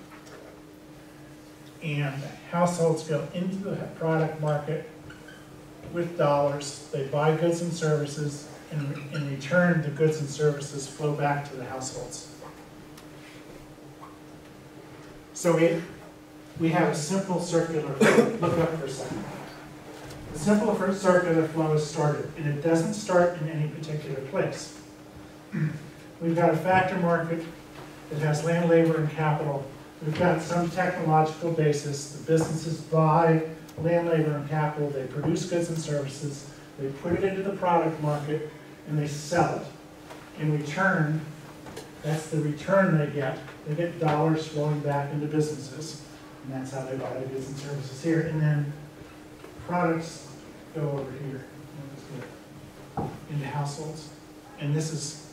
And households go into the product market with dollars. They buy goods and services, and in return, the goods and services flow back to the households. So we have a simple circular flow. Look up for a second. The simple circular flow is started, and it doesn't start in any particular place. We've got a factor market. It has land, labor, and capital. We've got some technological basis. The businesses buy land, labor, and capital. They produce goods and services. They put it into the product market, and they sell it. In return, that's the return they get. They get dollars flowing back into businesses, and that's how they buy the goods and services here. And then products go over here into households. And this is,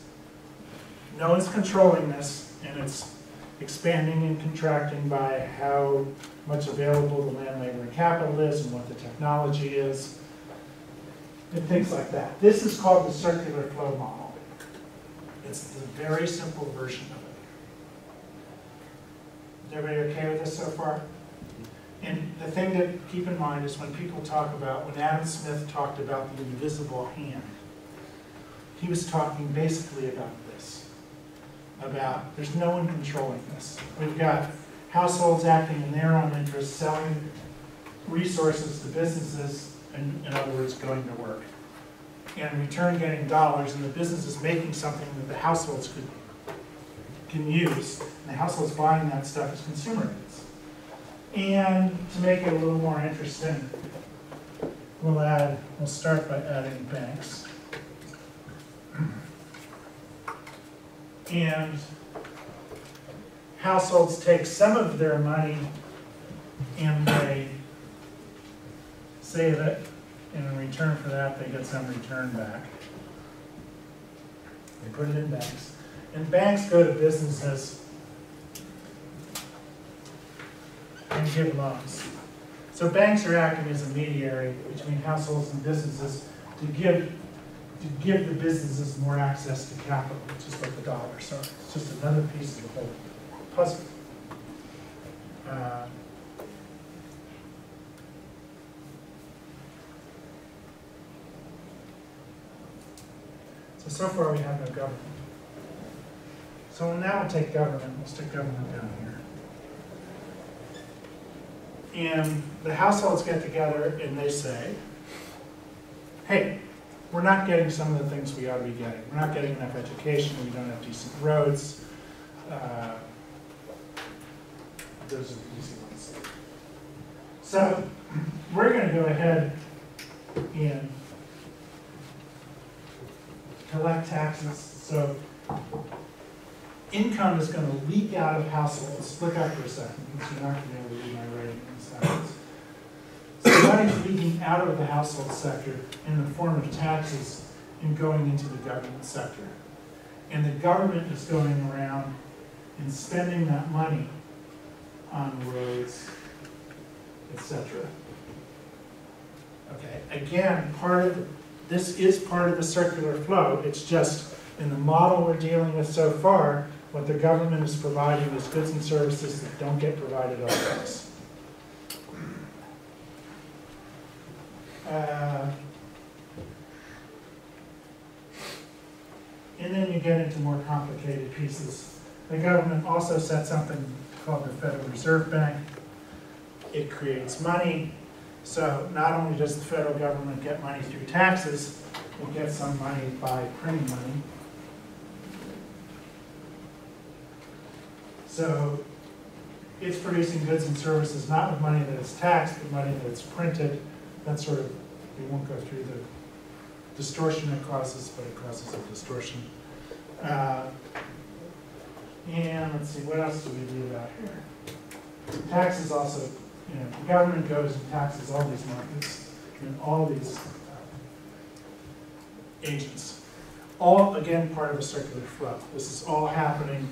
no one's controlling this. And it's expanding and contracting by how much available the land, labor, and capital is, and what the technology is, and things like that. This is called the circular flow model. It's the very simple version of Everybody okay with this so far? And the thing to keep in mind is when people talk about, when Adam Smith talked about the invisible hand, he was talking basically about this, about there's no one controlling this. We've got households acting in their own interest, selling resources to businesses, and in other words, going to work. And in return getting dollars, and the business is making something that the households can use, and the households buying that stuff as consumer goods. And to make it a little more interesting, we'll start by adding banks. And households take some of their money and they save it, and in return for that they get some return back. They put it in banks. And banks go to businesses and give loans. So banks are acting as a mediator between households and businesses to give the businesses more access to capital, just like the dollar. So it's just another piece of the whole puzzle. So far we have no government. So now we'll take government, we'll stick government down here. And the households get together and they say, hey, we're not getting some of the things we ought to be getting. We're not getting enough education, we don't have decent roads. Those are the easy ones. So we're going to go ahead and collect taxes. So income is going to leak out of households. Look out for a second, because you're not going to be able to read my writing in this house. So money's leaking out of the household sector in the form of taxes and going into the government sector. And the government is going around and spending that money on roads, etc. Okay, again, this is part of the circular flow. It's just in the model we're dealing with so far, what the government is providing is goods and services that don't get provided otherwise. And then you get into more complicated pieces. The government also sets something called the Federal Reserve Bank. It creates money. So not only does the federal government get money through taxes, it gets some money by printing money. So it's producing goods and services not with money that is taxed, but money that is printed. That sort of, we won't go through the distortion it causes, but it causes a distortion. And let's see, what else do we do about here? Taxes also, the government goes and taxes all these markets and all these agents. All, again, part of a circular flow. This is all happening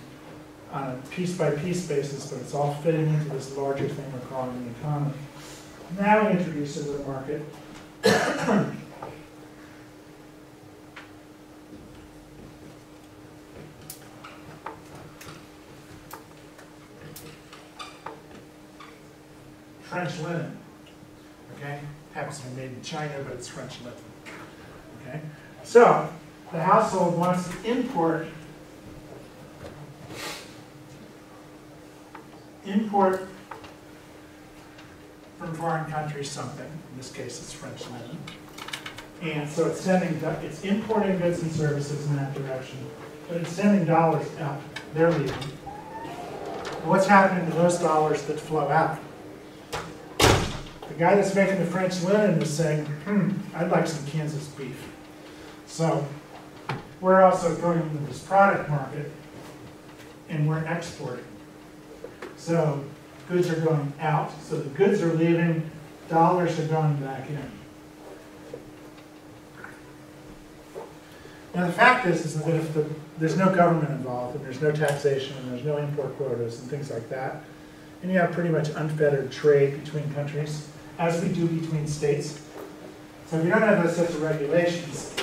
on a piece-by-piece basis, but it's all fitting into this larger thing we're calling the economy. Now we introduce into the market French linen, okay? Happens to be made in China, but it's French linen, okay? So, the household wants to import from foreign countries something. In this case, it's French linen. And so it's importing goods and services in that direction, but it's sending dollars out. They're leaving. What's happening to those dollars that flow out? The guy that's making the French linen is saying, I'd like some Kansas beef. So we're also going into this product market and we're exporting. So goods are going out, so the goods are leaving, dollars are going back in. Now the fact is that if there's no government involved, and there's no taxation, and there's no import quotas and things like that, and you have pretty much unfettered trade between countries, as we do between states. So if you don't have those sets of regulations,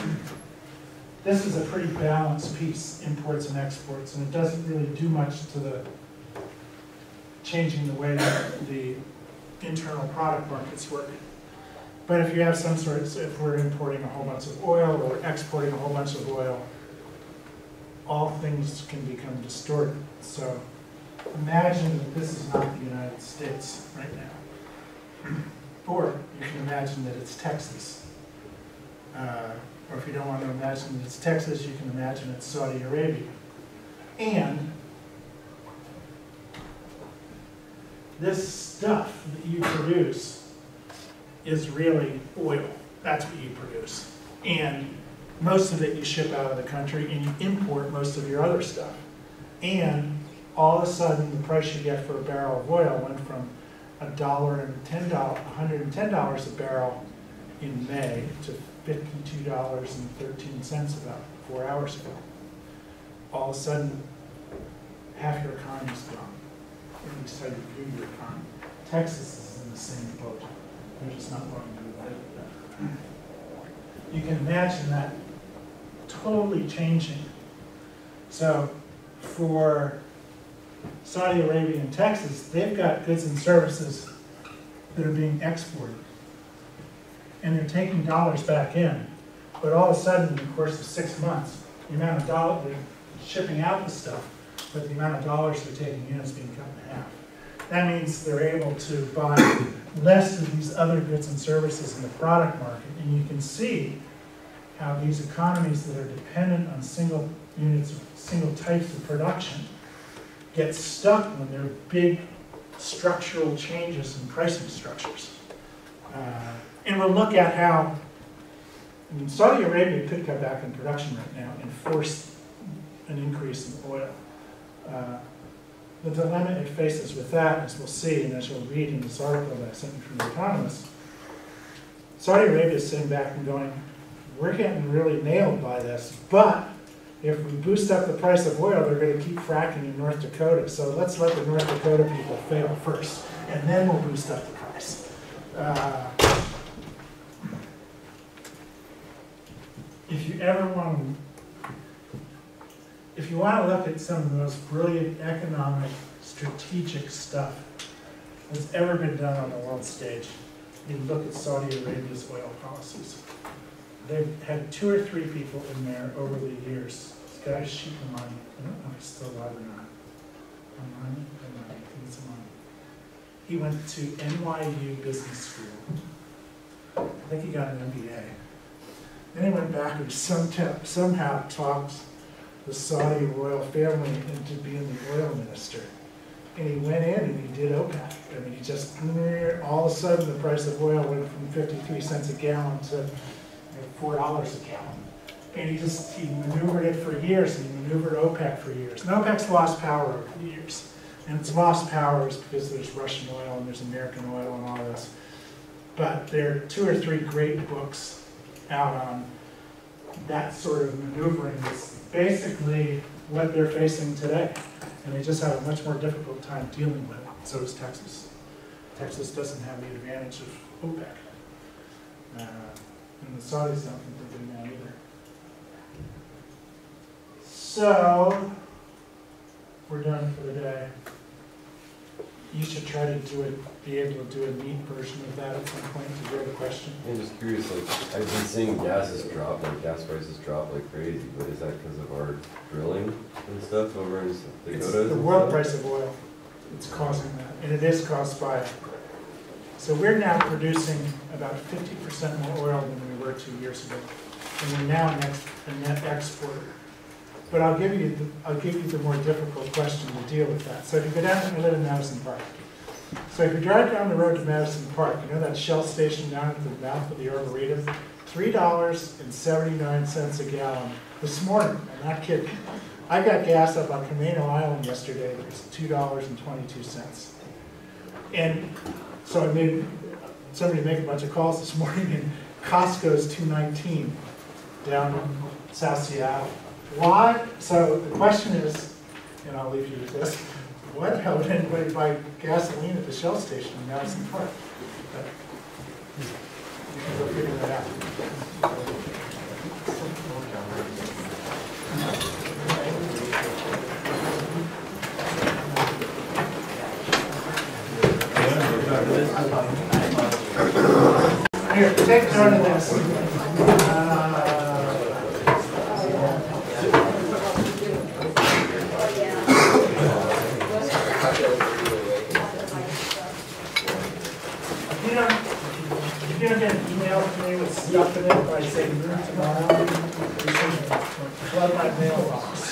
this is a pretty balanced piece, imports and exports, and it doesn't really do much to changing the way that the internal product markets work. But if you have some sort of, if we're importing a whole bunch of oil or exporting a whole bunch of oil, all things can become distorted. So imagine that this is not the United States right now. Or you can imagine that it's Texas. Or if you don't want to imagine that it's Texas, you can imagine it's Saudi Arabia. And this stuff that you produce is really oil. That's what you produce. And most of it you ship out of the country, and you import most of your other stuff. And all of a sudden, the price you get for a barrel of oil went from $110 a barrel in May to $52.13 about 4 hours ago. All of a sudden, half your economy's gone. At least how you view your economy. Texas is in the same boat. They're just not going to do that. You can imagine that totally changing. So for Saudi Arabia and Texas, they've got goods and services that are being exported. And they're taking dollars back in. But all of a sudden, in the course of 6 months, the amount of dollars they're shipping out the stuff, but the amount of dollars they're taking in is being cut in half. That means they're able to buy less of these other goods and services in the product market. And you can see how these economies that are dependent on single units, single types of production, get stuck when there are big structural changes in pricing structures. And we'll look at how Saudi Arabia could cut back on production right now and force an increase in oil. The dilemma it faces with that, as we'll see, and as you'll read in this article that I sent you from The Economist, Saudi Arabia is sitting back and going, we're getting really nailed by this, but if we boost up the price of oil, they're going to keep fracking in North Dakota, so let's let the North Dakota people fail first, and then we'll boost up the price. If you ever want to, if you want to look at some of the most brilliant economic, strategic stuff that's ever been done on the world stage, you look at Saudi Arabia's oil policies. They've had 2 or 3 people in there over the years. This guy, Sheikh Amani, I don't know if he's still alive or not. Amani? I think it's Amani. He went to NYU Business School. I think he got an MBA. Then he went back and somehow talked the Saudi royal family into being the oil minister. And he went in and he did OPEC. I mean, he just, all of a sudden the price of oil went from 53 cents a gallon to $4 a gallon. And he maneuvered it for years, and he maneuvered OPEC for years. And OPEC's lost power over the years. And it's lost power is because there's Russian oil and there's American oil and all this. But there are 2 or 3 great books out on that sort of maneuvering. It's basically what they're facing today. And they just have a much more difficult time dealing with it. So does Texas. Texas doesn't have the advantage of OPEC. And the Saudis don't think they're doing that either. So, we're done for the day. You should try to be able to do a neat version of that at some point to hear the question. I'm just curious, like, I've been seeing gas prices drop like crazy, but is that because of our drilling and stuff over in Dakota? It's the world price of oil. It's causing that, and it is caused by it. So we're now producing about 50% more oil than we were 2 years ago, and we're now a net exporter. But I'll give you the more difficult question to deal with that. So if you go down, I live in Madison Park. So if you drive down the road to Madison Park, you know that Shell station down at the mouth of the Arboretum? $3.79 a gallon this morning. I'm not kidding. I got gas up on Camino Island yesterday. It was $2.22. And so I made somebody make a bunch of calls this morning, and Costco's $2.19 down in South Seattle. Why? So the question is, and I'll leave you with this, why the hell would anybody buy gasoline at the Shell station in Madison Park? But you can go figure that out. take turn in this. If you don't get an email from me with stuff in it, I say noon tomorrow, flood my mailbox.